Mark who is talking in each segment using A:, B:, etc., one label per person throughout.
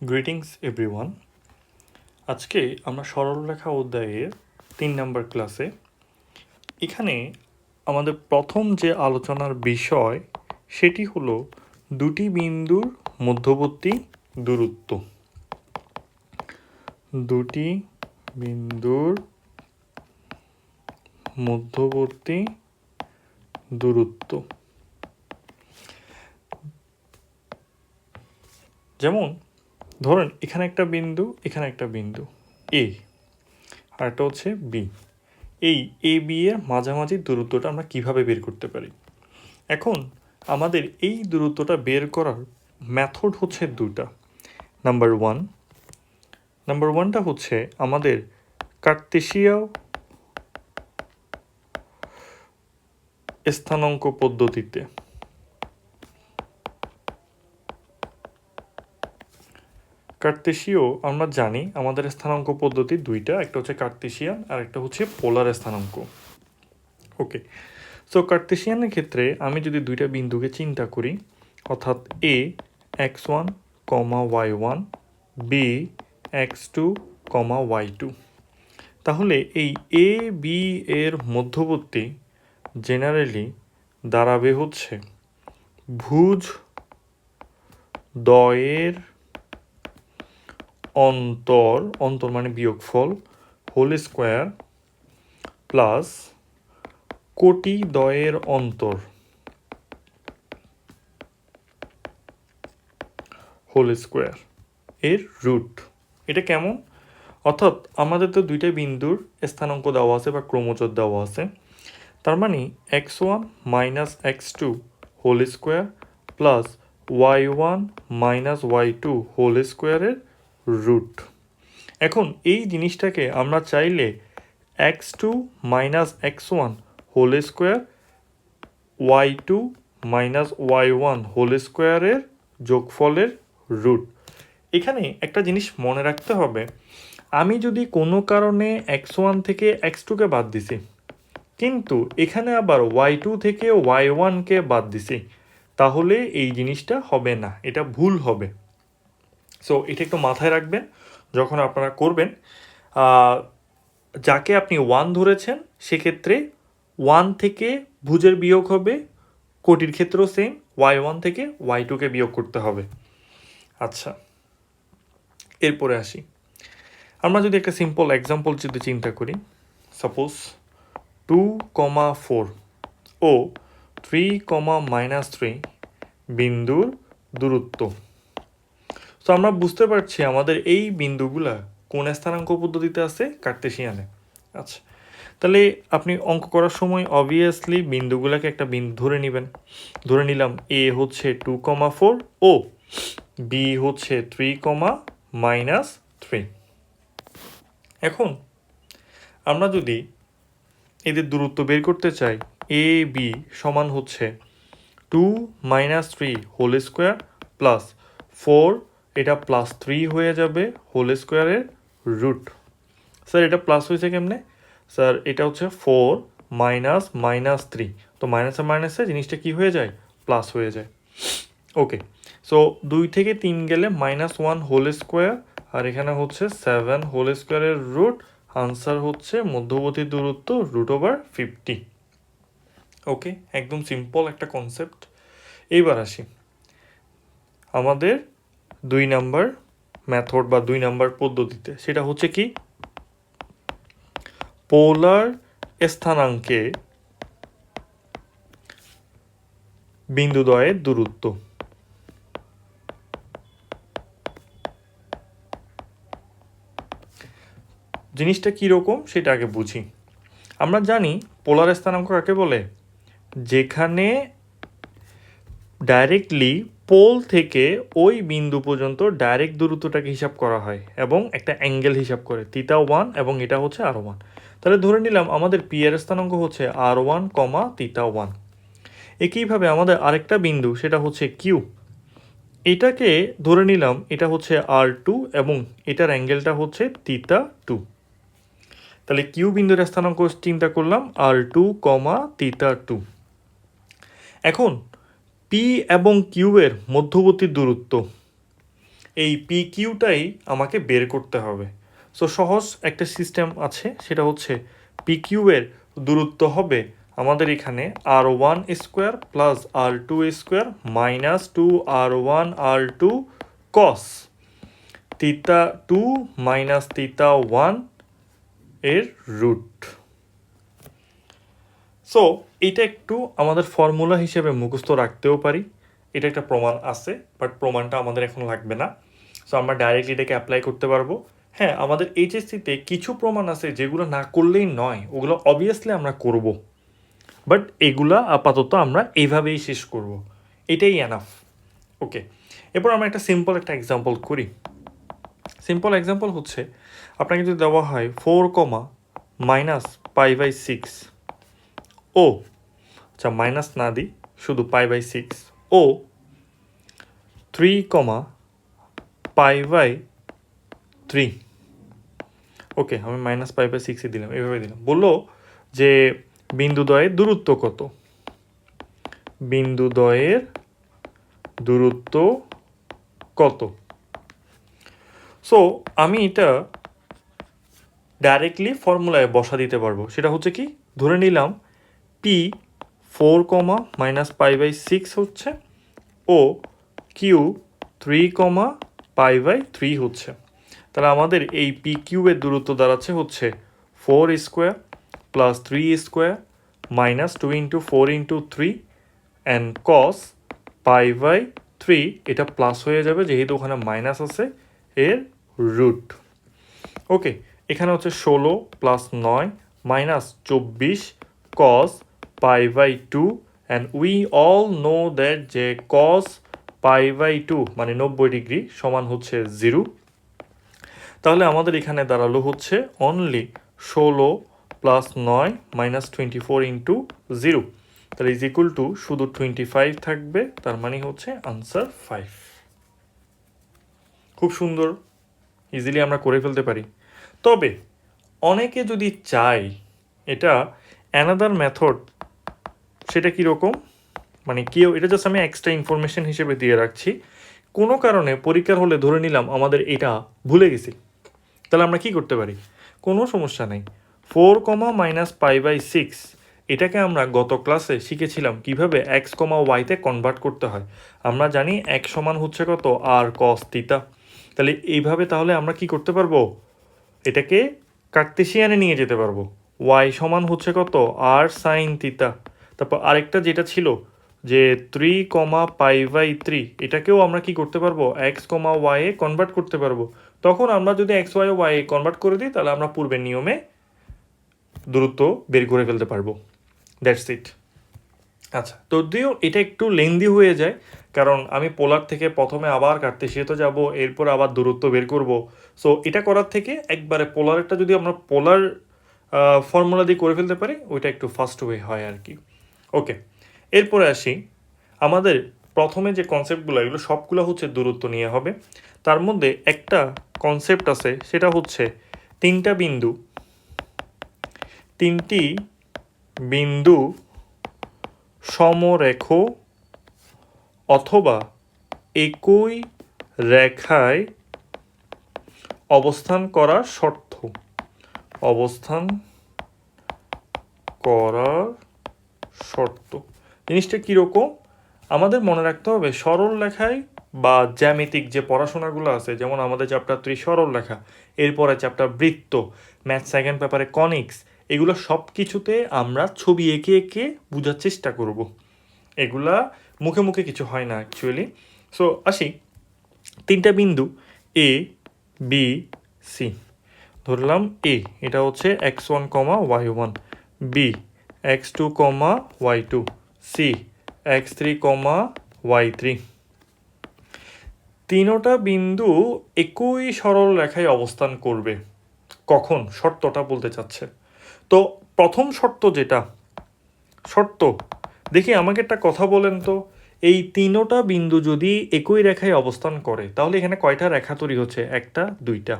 A: Greetings everyone. আজকে আমরা সরলরেখা অধ্যায়ের 3 নম্বর ক্লাসে। এখানে আমাদের প্রথম যে আলোচনার বিষয় সেটি হলো দুটি বিন্দুর মধ্যবর্তী দূরত্ব। দুটি বিন্দুর মধ্যবর্তী দূরত্ব। যেমন ধরেন এখানে একটা বিন্দু, এখানে একটা বিন্দু এ, আর একটা হচ্ছে বি। এই এ বি এর মাঝামাঝি দূরত্বটা আমরা কিভাবে বের করতে পারি? এখন আমাদের এই দূরত্বটা বের করার মেথড হচ্ছে দুটা। নাম্বার ওয়ানটা হচ্ছে আমাদের কার্তেশীয় স্থানাঙ্ক পদ্ধতিতে। কার্তেশীয় আমরা জানি আমাদের স্থানাঙ্ক পদ্ধতি দুইটা, একটা হচ্ছে কার্তেশিয়ান আর একটা হচ্ছে পোলার স্থানাঙ্ক। ওকে, সো কার্তেশিয়ানের ক্ষেত্রে আমি যদি দুইটা বিন্দুকে চিন্তা করি, অর্থাৎ A X one comma Y one, B X two comma Y two, তাহলে এই এ বি এর মধ্যবর্তী জেনারেলি দাঁড়াবে হচ্ছে ভুজ দ্বয়ের অন্তর মানে বিয়োগফল হোল স্কোয়ার প্লাস কোটি দ্বয়ের অন্তর হোল স্কোয়ার এর রুট। এটা কেমন? অর্থাৎ আমাদের তো দুইটা বিন্দুর স্থানাঙ্ক দেওয়া আছে বা ক্রমযোগ দেওয়া আছে, তার মানে X one minus X two whole square plus Y one minus Y two whole স্কোয়ারের রুট। এখন এই জিনিসটাকে আমরা চাইলে X two minus X one whole square Y two minus Y one whole স্কোয়ারের যোগফলের রুট। এখানে একটা জিনিস মনে রাখতে হবে, আমি যদি কোনো কারণে এক্স ওয়ান থেকে এক্স টুকে বাদ দিছি, কিন্তু এখানে আবার ওয়াই টু থেকে ওয়াই ওয়ানকে বাদ দিছি, তাহলে এই জিনিসটা হবে না, এটা ভুল হবে। সো এটা একটু মাথায় রাখবেন যখন আপনারা করবেন। যাকে আপনি ওয়ান ধরেছেন সেক্ষেত্রে ওয়ান থেকে ভুজের বিয়োগ হবে, কোটির ক্ষেত্রেও সেম, ওয়াই ওয়ান থেকে ওয়াই টুকে বিয়োগ করতে হবে। আচ্ছা, এরপরে আসি, আমরা যদি একটা সিম্পল এক্সাম্পল যদি চিন্তা করি, সাপোজ 2,4 ও 3,-3 বিন্দুর দূরত্ব। তো আমরা বুঝতে পারছি আমাদের এই বিন্দুগুলা কোন স্থানাঙ্ক পদ্ধতিতে আছে? কার্তেশিয়ানে। আচ্ছা, তাহলে আপনি অঙ্ক করার সময় অবভিয়াসলি বিন্দুগুলাকে একটা বিন্দু ধরে নেবেন। ধরে নিলাম এ হচ্ছে 2,4 ও বি হচ্ছে 3,-3। এখন আমরা যদি এদের দূরত্ব বের করতে চাই, এ বি সমান হচ্ছে 2 - 3 হোল স্কোয়ার প্লাস 4, এটা প্লাস 3 হয়ে যাবে হোল স্কোয়ারের রুট। স্যার এটা প্লাস হয়েছে কেমনে? স্যার এটা হচ্ছে 4 - -3, তো মাইনাসে মাইনাসে জিনিসটা কি হয়ে যায়? প্লাস হয়ে যায়। ওকে, সো 2 থেকে 3 গেলে -1 হোল স্কোয়ার, আর এখানে হচ্ছে 7 হোল স্কোয়ারের রুট। আনসার হচ্ছে মধ্যবর্তী দূরত্ব √50। ওকে, একদম সিম্পল একটা কনসেপ্ট। এইবার আসি আমাদের 2 নাম্বার মেথড বা 2 নাম্বার পদ্ধতিতে, সেটা হচ্ছে কি? পোলার স্থানাঙ্কে বিন্দুদ্বয়ের দূরত্ব। জিনিসটা কীরকম সেটা আগে বুঝি। আমরা জানি পোলার স্থানাঙ্ক কাকে বলে? যেখানে ডাইরেক্টলি পোল থেকে ওই বিন্দু পর্যন্ত ডাইরেক্ট দূরত্বটাকে হিসাব করা হয় এবং একটা অ্যাঙ্গেল হিসাব করে θ1, এবং এটা হচ্ছে r1। তাহলে ধরে নিলাম আমাদের পি এর স্থানাঙ্ক হচ্ছে r1, θ1। একইভাবে আমাদের আরেকটা বিন্দু সেটা হচ্ছে কিউ, এটাকে ধরে নিলাম এটা হচ্ছে r2 এবং এটার অ্যাঙ্গেলটা হচ্ছে θ2। তাহলে কিউ বিন্দুর স্থানাঙ্ক চিন্তা করলাম r2, θ2। এখন পি এবং কিউ এর মধ্যবর্তী দূরত্ব, এই পি কিউটাই আমাকে বের করতে হবে। সো সহজ একটা সিস্টেম আছে, সেটা হচ্ছে পি কিউয়ের দূরত্ব হবে আমাদের এখানে R one square plus R two square minus two R one R two cos theta two minus theta one এর রুট। সো এটা একটু আমাদের ফর্মুলা হিসেবে মুখস্থ রাখতেও পারি, এটা একটা প্রমাণ আছে, বাট প্রমাণটা আমাদের এখন লাগবে না। সো আমরা ডাইরেক্টলি এটাকে অ্যাপ্লাই করতে পারবো। হ্যাঁ, আমাদের এইচএসসিতে কিছু প্রমাণ আছে যেগুলো না করলেই নয়, ওগুলো অবভিয়াসলি আমরা করব, বাট এগুলা আপাতত আমরা এইভাবেই শেষ করব, এটাই এনাফ। ওকে, এরপর আমরা একটা সিম্পল একটা এক্সাম্পল করি। সিম্পল এক্সাম্পল হচ্ছে আপনাকে যদি দেওয়া হয় 4, মাইনাস পাই বাই 6 ও, আচ্ছা মাইনাস না দিই, শুধু pi by 6 O 3, pi by 3। ওকে, আমি মাইনাস পাই বাই 6 দিলাম, এভাবে দিলাম। বললো যে বিন্দুদ্বয়ের দূরত্ব কত, বিন্দুদ্বয়ের দূরত্ব কত। সো আমি এটা ডাইরেক্টলি ফর্মুলায় বসা দিতে পারবো। সেটা হচ্ছে কি, ধরে নিলাম পি 4, মাইনাস পাই বাই 6 হচ্ছে ও কিউ 3, পাই বাই 3 হচ্ছে। তাহলে আমাদের এই পি কিউবের দূরত্ব দাঁড়াচ্ছে হচ্ছে 4 square plus 3 square minus 2 into 4 into 3 and cos pi by 3, এটা প্লাস হয়ে যাবে যেহেতু ওখানে মাইনাস আছে, এর রুট। ওকে, এখানে হচ্ছে 16 plus 9 minus 24 cos pi by 2 and we all know that যে কস পাই বাই 2 মানে 90 ডিগ্রি সমান হচ্ছে 0। তাহলে আমাদের এখানে দাঁড়ালো হচ্ছে অনলি 16 প্লাস 9 মাইনাস 24 ইন্টু 0, তাহলে ইজ ইকুয়াল টু শুধু 25 থাকবে, তার মানে হচ্ছে আনসার 5। খুব সুন্দর, ইজিলি আমরা করে ফেলতে পারি। তবে অনেকে যদি চায় এটা অ্যানাদার মেথড, সেটা কীরকম, মানে কেউ এটা জাস্ট আমি এক্সট্রা ইনফরমেশন হিসেবে দিয়ে রাখছি। কোনো কারণে পরীক্ষার হলে ধরে নিলাম আমাদের এটা ভুলে গেছি, তাহলে আমরা কি করতে পারি, কোনো সমস্যা নেই। 4, মাইনাস পাই বাই 6 এটাকে আমরা গত ক্লাসে শিখেছিলাম কিভাবে এক্স, ওয়াইতে কনভার্ট করতে হয়। আমরা জানি এক সমান হচ্ছে কত, আর কস থিটা। তাহলে এইভাবে তাহলে আমরা কি করতে পারবো, এটাকে কার্তেশিয়ানে নিয়ে যেতে পারবো। ওয়াই সমান হচ্ছে কত, আর সাইন থিটা। তারপর আরেকটা যেটা ছিল যে 3, পাই বাই 3, এটাকেও আমরা কি করতে পারবো, এক্স, ওয়াইয়ে কনভার্ট করতে পারবো। তখন আমরা যদি এক্স ওয়াই ওয়াই কনভার্ট করে দিই, তাহলে আমরা পূর্বের নিয়মে দূরত্ব বের করে ফেলতে পারবো। That's it. আচ্ছা, যদিও এটা একটু লেন্দি হয়ে যায়, কারণ আমি পোলার থেকে প্রথমে আবার কার্তেশিয়াতে যাব, এরপর আবার দূরত্ব বের করব। সো এটা করার থেকে একবারে পোলারটা যদি আমরা পোলার ফর্মুলা দিয়ে করে ফেলতে পারি, ওইটা একটু ফাস্ট ওয়ে হয় আর কি। ওকে, এরপরে আসি, আমাদের প্রথমে যে কনসেপ্টগুলো, এগুলো সবগুলো হচ্ছে দূরত্ব নিয়ে হবে। তার মধ্যে একটা কনসেপ্ট আছে, সেটা হচ্ছে তিনটি বিন্দু সমরেখ অথবা একই রেখায় অবস্থান করার শর্ত। জিনিসটা কীরকম আমাদের মনে রাখতে হবে, সরল রেখায় বা জ্যামিতিক যে পড়াশোনাগুলো আছে, যেমন আমাদের চ্যাপ্টার 3 সরল রেখা, এরপরে চ্যাপ্টার বৃত্ত, ম্যাথ সেকেন্ড পেপারে কনিক্স, এগুলো সব কিছুতে আমরা ছবি এঁকে এঁকে বোঝার চেষ্টা করব। এগুলা মুখে মুখে কিছু হয় না অ্যাকচুয়ালি। সো আসি, তিনটা বিন্দু এ বি সি, ধরলাম এ, এটা হচ্ছে x1, y1, B x2, y2, C x3, y3। তিনোটা বিন্দু একই সরল রেখায় অবস্থান করবে। কখন, শর্তটা বলতে চাচ্ছে। তো প্রথম শর্ত দেখি, আমাকে একটা কথা বলেন তো, এই তিনোটা বিন্দু যদি একই রেখায় অবস্থান করে, তাহলে এখানে কয়টা রেখা তৈরি হচ্ছে, একটা, দুইটা।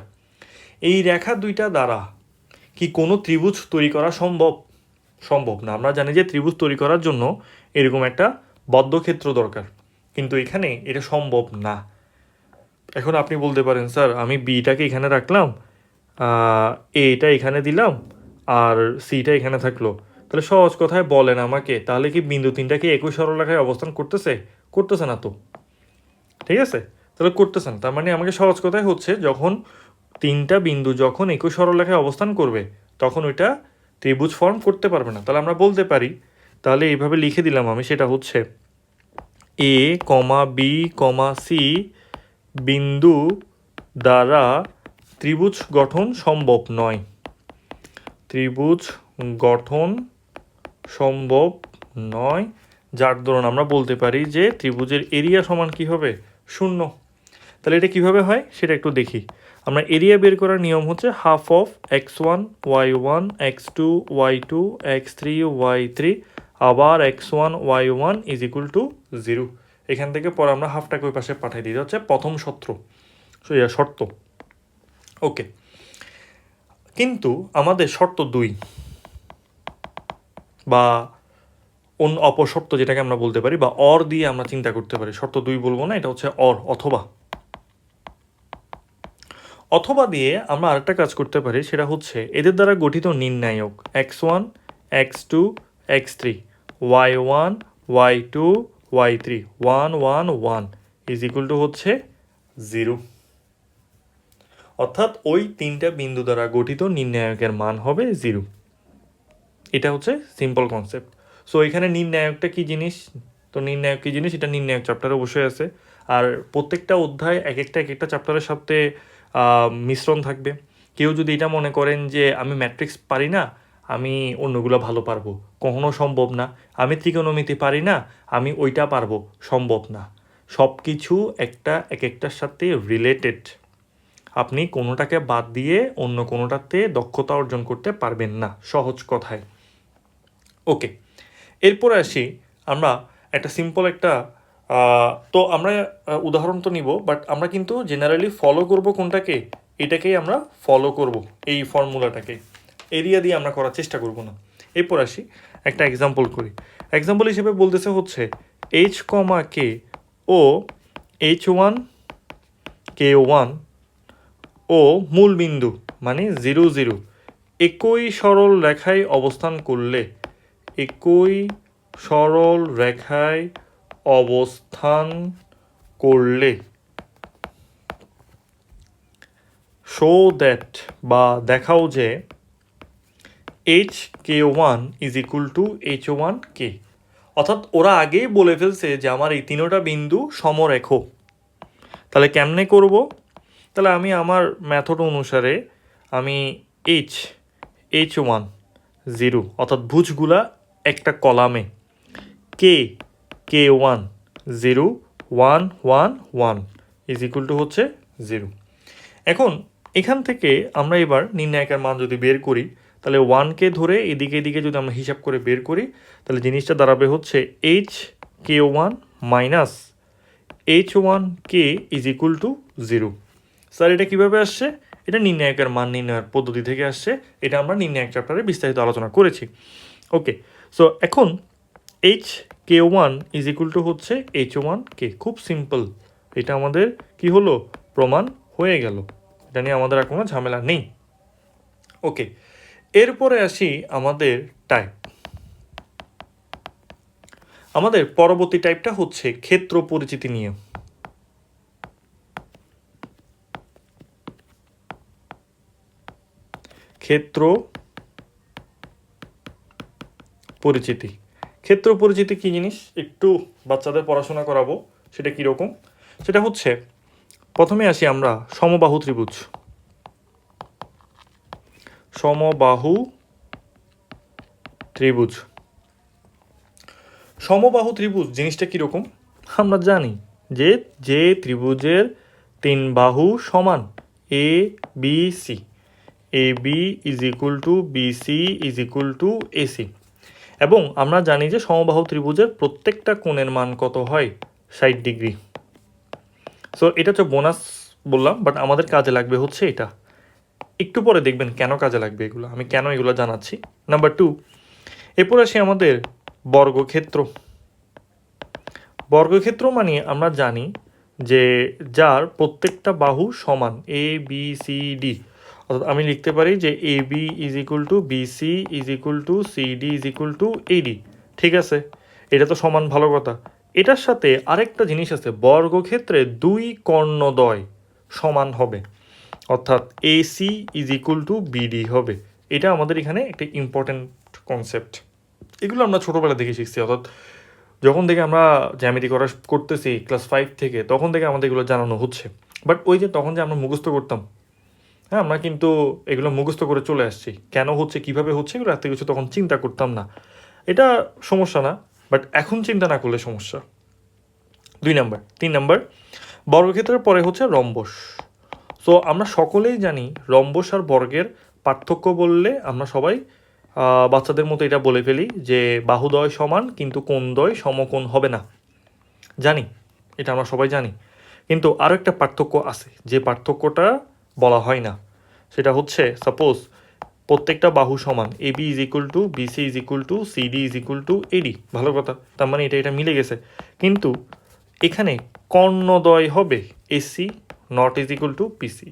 A: এই রেখা দুইটা দ্বারা কি কোনো ত্রিভুজ তৈরি করা সম্ভব না। আমরা জানি যে ত্রিভুজ তৈরি করার জন্য এরকম একটা বদ্ধক্ষেত্র দরকার, কিন্তু এখানে এটা সম্ভব না। এখন আপনি বলতে পারেন স্যার আমি বিটাকে এখানে রাখলাম, এটা এখানে দিলাম, আর সিটা এখানে থাকলো, তাহলে সহজ কথায় বলেন আমাকে, তাহলে কি বিন্দু তিনটা কি একই সরলরেখায় অবস্থান করতেছে? করতেছে না তো, ঠিক আছে? তাহলে করতেছে না, তার মানে আমাকে সহজ কথায় হচ্ছে যখন তিনটা বিন্দু যখন একই সরলরেখায় অবস্থান করবে তখন ওইটা ত্রিভুজ ফর্ম করতে পারবে না। তাহলে আমরা বলতে পারি, তাহলে এইভাবে লিখে দিলাম আমি, সেটা হচ্ছে এ কমা বি কমা সি বিন্দু দ্বারা ত্রিভুজ গঠন সম্ভব নয়। ত্রিভুজ গঠন সম্ভব নয়, যার দরুন আমরা বলতে পারি যে ত্রিভুজের এরিয়া সমান কি হবে? 0। তাহলে এটা কিভাবে হয় সেটা একটু দেখি। আমরা এরিয়া বের করার নিয়ম হচ্ছে half of x1 y1 x2 y2 x3 y3 আবার x1 y1 is equal to 0। এখান থেকে পরে আমরা হাফটাকে ওই পাশে পাঠিয়ে দিই, হচ্ছে প্রথম শর্ত। ওকে, কিন্তু আমাদের শর্ত 2 বা অপর শর্ত যেটাকে আমরা বলতে পারি, বা অর দিয়ে আমরা চিন্তা করতে পারি, শর্ত 2 বলবো না, এটা হচ্ছে অর, অথবা দিয়ে আমরা আরেকটা কাজ করতে পারি, সেটা হচ্ছে এদের দ্বারা গঠিত নির্ণায়ক x1 x2 x3 y1 y2 y3 1 1 1 is equal to হচ্ছে 0। অর্থাৎ ওই তিনটা বিন্দু দ্বারা গঠিত নির্ণায়কের মান হবে 0। এটা হচ্ছে সিম্পল কনসেপ্ট। সো এখানে নির্ণায়কটা কি জিনিস, তো নির্ণায়ক কি জিনিস এটা নির্ণায়ক চ্যাপ্টারে অবশ্যই আছে। আর প্রত্যেকটা অধ্যায় এক একটা চ্যাপ্টারের সাথে মিশ্রণ থাকবে। কেউ যদি এটা মনে করেন যে আমি ম্যাট্রিক্স পারি না, আমি অন্যগুলো ভালো পারবো, কখনো সম্ভব না। আমি ত্রিকোণমিতি পারি না, আমি ওইটা পারবো, সম্ভব না। সব কিছু এক একটার সাথে রিলেটেড। আপনি কোনোটাকে বাদ দিয়ে অন্য কোনোটাতে দক্ষতা অর্জন করতে পারবেন না, সহজ কথায়। ওকে, এরপরে আসি আমরা একটা সিম্পল একটা তো আমরা উদাহরণ তো নিব, বাট আমরা কিন্তু জেনারেলি ফলো করব কোনটাকে? এটাকেই আমরা ফলো করব, এই ফর্মুলাটাকে। এরিয়া দিয়ে আমরা করার চেষ্টা করব না। এরপর আসি একটা এক্সাম্পল করি। এক্সাম্পল হিসেবে বলতেছে হচ্ছে এইচ কমা কে ও H1 K1 ও মূল বিন্দু মানে 0 0 একই সরল রেখায় অবস্থান করলে, একই সরল রেখায় অবস্থান করলে শো দ্যাট বা দেখাও যে HK1 is equal two H1K। অর্থাৎ ওরা আগেই বলে ফেলছে যে আমার এই তিনোটা বিন্দু সমরেখ। তাহলে কেমনে করব? তাহলে আমি আমার মেথড অনুসারে আমি H1 0 অর্থাৎ ভুজগুলা একটা কলামে, K1 0 1 1 1 ইজ ইকুয়াল টু হচ্ছে 0। এখন এখান থেকে আমরা এবার নির্ণায়কের মান যদি বের করি, তাহলে 1কে ধরে এদিকে এদিকে যদি আমরা হিসাব করে বের করি, তাহলে জিনিসটা দাঁড়াবে হচ্ছে HK1 minus H1K is equal to 0। Sir এটা কীভাবে আসছে? এটা নির্ণায়কের মান নির্ণয়ের পদ্ধতি থেকে আসছে। এটা আমরা নির্ণায়ক চ্যাপ্টারে বিস্তারিত আলোচনা করেছি। ওকে, সো এখন HK1 ইজ ইকুয়াল টু হচ্ছে H1K। খুব সিম্পল, এটা আমাদের কি হলো? প্রমাণ হয়ে গেল। এটা নিয়ে আমাদের আর কোনো ঝামেলা নেই। ওকে, এরপরে আসি আমাদের টাইপ। আমাদের পরবর্তী টাইপটা হচ্ছে ক্ষেত্র পরিচিতি নিয়ে। ক্ষেত্র পরিচিতি। ক্ষেত্র পরিচিতি কী জিনিস একটু বাচ্চাদের পড়াশোনা করাবো, সেটা কীরকম? সেটা হচ্ছে প্রথমে আসি আমরা সমবাহু ত্রিভুজ। সমবাহু ত্রিভুজ, সমবাহু ত্রিভুজ জিনিসটা কীরকম? আমরা জানি যে যে ত্রিভুজের 3 বাহু সমান, A B C, A B is equal to BC is equal to AC, এবং আমরা জানি যে সমবাহু ত্রিভুজের প্রত্যেকটা কোণের মান কত হয়? 60 ডিগ্রি। সো এটা হচ্ছে বোনাস বললাম, বাট আমাদের কাজে লাগবে হচ্ছে এটা। একটু পরে দেখবেন কেন কাজে লাগবে এগুলো, আমি কেন এগুলো জানাচ্ছি। নাম্বার 2, এরপর আসি আমাদের বর্গক্ষেত্র। বর্গক্ষেত্র মানে আমরা জানি যে যার প্রত্যেকটা বাহু সমান এ বি সি ডি, অর্থাৎ আমি লিখতে পারি যে A B is equal to BC is equal to CD is equal to AD. ঠিক আছে, এটা তো সমান, ভালো কথা। এটার সাথে আরেকটা জিনিস আছে, বর্গক্ষেত্রে দুই কর্ণদ্বয় সমান হবে, অর্থাৎ AC is equal to BD হবে। এটা আমাদের এখানে একটা ইম্পর্ট্যান্ট কনসেপ্ট। এগুলো আমরা ছোটোবেলা থেকে শিখছি, অর্থাৎ যখন থেকে আমরা জ্যামিতি করতেছি ক্লাস 5 থেকে, তখন থেকে আমাদের এগুলো জানানো হচ্ছে। বাট ওই যে তখন যে আমরা মুখস্থ করতাম, হ্যাঁ, আমরা কিন্তু এগুলো মুখস্থ করে চলে আসছি, কেন হচ্ছে কীভাবে হচ্ছে এগুলো এত কিছু তখন চিন্তা করতাম না। এটা সমস্যা না, বাট এখন চিন্তা না করলে সমস্যা। 2 নাম্বার। 3 নাম্বার, বর্গক্ষেত্রের পরে হচ্ছে রম্বস। সো আমরা সকলেই জানি রম্বস আর বর্গের পার্থক্য বললে আমরা সবাই বাচ্চাদের মতো এটা বলে ফেলি যে বাহুদ্বয় সমান কিন্তু কোণদ্বয় সমকোণ হবে না। জানি, এটা আমরা সবাই জানি, কিন্তু আরও একটা পার্থক্য আছে যে পার্থক্যটা বলা হয় না। সেটা হচ্ছে, সাপোজ প্রত্যেকটা বাহু সমান, A B is equal to BC is equal to CD is equal to AD, ভালো কথা, তার মানে এটা মিলে গেছে। কিন্তু এখানে কর্ণদ্বয় হবে AC not is equal two PC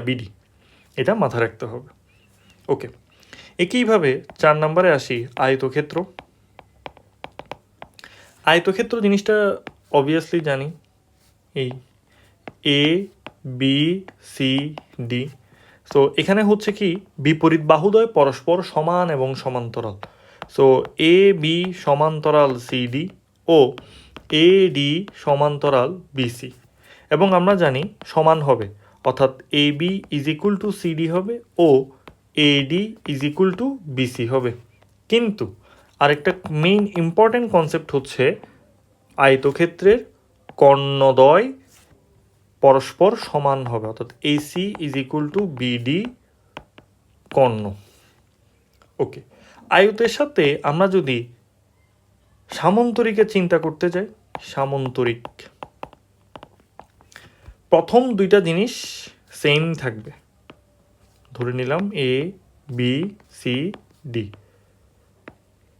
A: BD, এটা মাথায় রাখতে হবে। ওকে, একইভাবে 4 নম্বরে আসি, আয়তক্ষেত্র। আয়তক্ষেত্র জিনিসটা অবভিয়াসলি জানি, এই A B C D. So এখানে হচ্ছে কি, বিপরীত বাহুদ্বয় পরস্পর সমান এবং সমান্তরাল। সো এ বি সমান্তরাল সিডি ও এ ডি সমান্তরাল বিসি, এবং আমরা জানি সমান হবে, অর্থাৎ A B is equal to CD হবে ও AD is equal to BC হবে। কিন্তু আরেকটা মেইন ইম্পর্ট্যান্ট কনসেপ্ট হচ্ছে আয়তক্ষেত্রের কর্ণদ্বয় পরস্পর সমান হবে, অর্থাৎ AC is equal to BD কর্ণ। ওকে, আয়তের সাথে আমরা যদি সামন্তরিকের চিন্তা করতে যাই, সামন্তরিক, প্রথম দুইটা জিনিস সেম থাকবে, ধরে নিলাম এ বি সি ডি।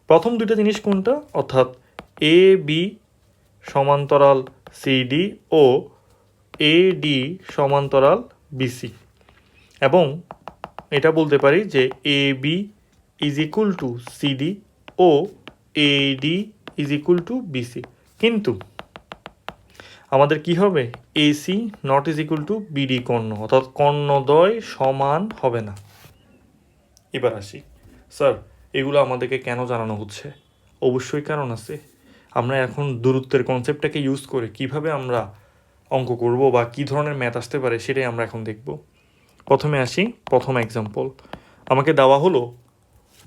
A: প্রথম দুইটা জিনিস কোনটা, অর্থাৎ এ বি সমান্তরাল সিডি ও এ ডি সমান্তরাল বিসি, এবং এটা বলতে পারি যে A B is equal to CD ও A D is equal to BC. কিন্তু আমাদের কি হবে, AC not is equal to BD কর্ণ, অর্থাৎ কর্ণদ্বয় সমান হবে না। এবার আসি, স্যার এগুলো আমাদেরকে কেন জানানো হচ্ছে? অবশ্যই কারণ আছে। আমরা এখন দূরত্বের কনসেপ্টটাকে ইউজ করে কিভাবে আমরা অঙ্ক করব বা কী ধরনের ম্যাথ আসতে পারে সেটাই আমরা এখন দেখব। প্রথমে আসি, প্রথম এক্সাম্পল আমাকে দেওয়া হলো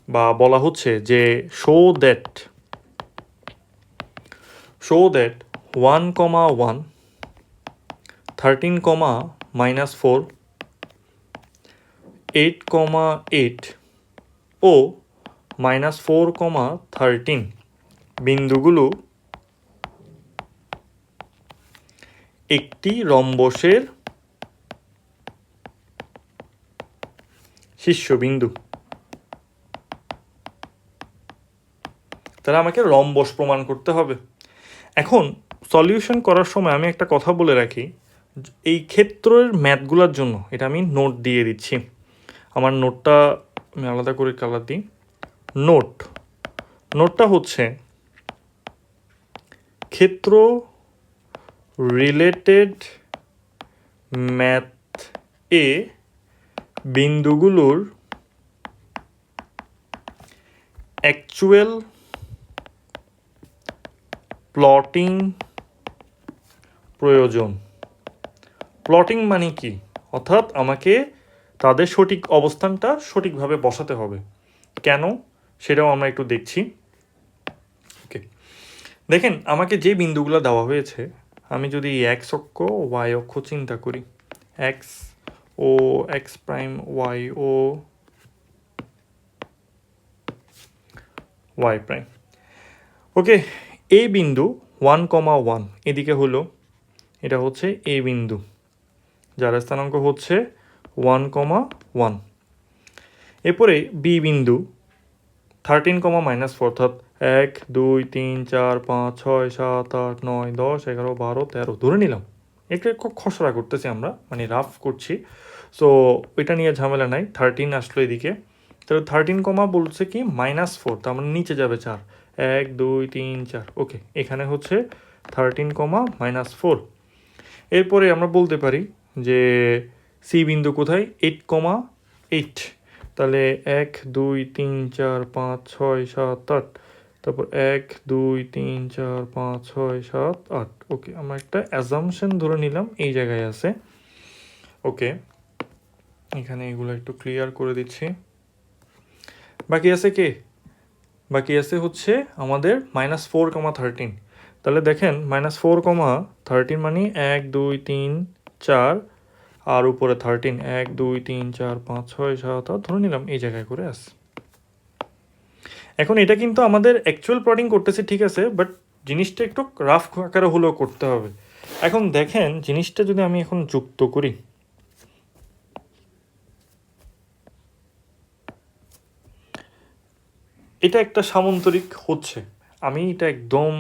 A: বা বলা হচ্ছে যে শো দ্যাট 1,1 13,-4 8,8 ও -4,13 বিন্দুগুলো একটি রম্বসের শীর্ষবিন্দু। তাহলে আমাকে রম্বস প্রমাণ করতে হবে। এখন সলিউশন করার সময় আমি একটা কথা বলে রাখি, এই ক্ষেত্রের ম্যাথগুলোর জন্য এটা আমি নোট দিয়ে দিচ্ছি। আমার নোটটা আমি আলাদা করে কালার দিই। নোটটা হচ্ছে ক্ষেত্র রিলেটেড ম্যাথ এ বিন্দুগুলোর অ্যাকচুয়াল প্লটিং প্রয়োজন। প্লটিং মানে কি, অর্থাৎ আমাকে তাদের সঠিক অবস্থানটা সঠিকভাবে বসাতে হবে। কেন সেটাও আমরা একটু দেখছি। ওকে, দেখেন আমাকে যে বিন্দুগুলো দেওয়া হয়েছে, আমি যদি এক্স অক্ষ ওয়াই অক্ষ চিন্তা করি, এক্স ও এক্স প্রাইম ওয়াই ও ওয়াই প্রাইম। ওকে, এই বিন্দু 1,1 এদিকে হলো, এটা হচ্ছে এ বিন্দু যার স্থানাঙ্ক হচ্ছে 1,1। এরপরে বি বিন্দু 13,-4, অর্থাৎ 1 2 3 4 5 6 7 8 9 10 11 12 13 ধরে নিলাম, একটু খুব খসড়া করতেছি আমরা, মানে রাফ করছি। সো ওইটা নিয়ে ঝামেলা নাই। 13 আসলো এদিকে, তাহলে 13 কমা বলছে কি -4, তার মানে নিচে যাবে 4, 1 2 3 4। ওকে, এখানে হচ্ছে 13 কমা -4। এরপরে আমরা বলতে পারি যে সি বিন্দু কোথায়, 8,8। তাহলে 1 2 3 4 5 6 7 8, তারপর 1 2 3 4 5 6 7 8। ওকে, আমরা একটা অ্যাজাম্পশন ধরে নিলাম এই জায়গায় আছে। ওকে, এখানে এগুলো একটু ক্লিয়ার করে দিচ্ছি। বাকি আছে কে, বাকি আছে হচ্ছে আমাদের -4,13। তাহলে দেখেন -4,13 মানে 1 2 3 4, আর উপরে 13, 1 2 3 4 5 6 7 8 ধরে নিলাম এই জায়গায় করে আছে। এখন এটা কিন্তু আমাদের অ্যাকচুয়াল প্লটিং করতেছে, ঠিক আছে, বাট জিনিসটা একটু রাফ আকারে হলেও করতে হবে। এখন দেখেন জিনিসটা যদি আমি এখন যুক্ত করি, এটা একটা সামান্তরিক হচ্ছে, আমি এটা একদম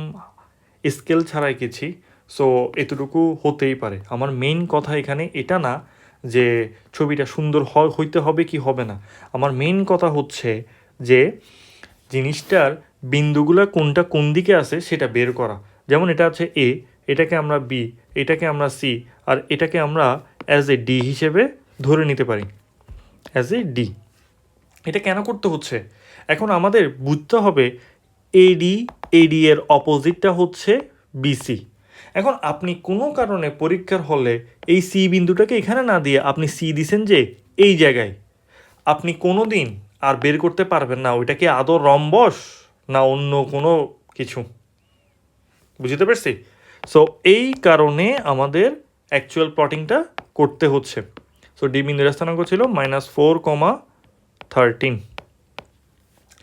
A: স্কেল ছাড়াই গেছি। সো এতটুকু হতেই পারে। আমার মেইন কথা এখানে এটা না যে ছবিটা সুন্দর হইতে হবে কি হবে না। আমার মেইন কথা হচ্ছে যে জিনিসটার বিন্দুগুলো কোনটা কোন দিকে আছে সেটা বের করা। যেমন এটা আছে এ, এটাকে আমরা বি, এটাকে আমরা সি, আর এটাকে আমরা অ্যাজ এ ডি হিসেবে ধরে নিতে পারি, অ্যাজ এ ডি। এটা কেন করতে হচ্ছে, এখন আমাদের বুঝতে হবে এডি, এডি এর অপোজিটটা হচ্ছে বিসি। এখন আপনি কোনো কারণে পরীক্ষার হলে এই সি বিন্দুটাকে এখানে না দিয়ে আপনি সি দিছেন যে এই জায়গায়, আপনি কোনো দিন আর বের করতে পারবেন না ওইটা কি আদৌ রম্বস না অন্য কোনো কিছু। বুঝতে পারছি? সো এই কারণে আমাদের অ্যাকচুয়াল প্লটিংটা করতে হচ্ছে। সো ডি বিন্দুর স্থানাঙ্ক ছিল -4,13।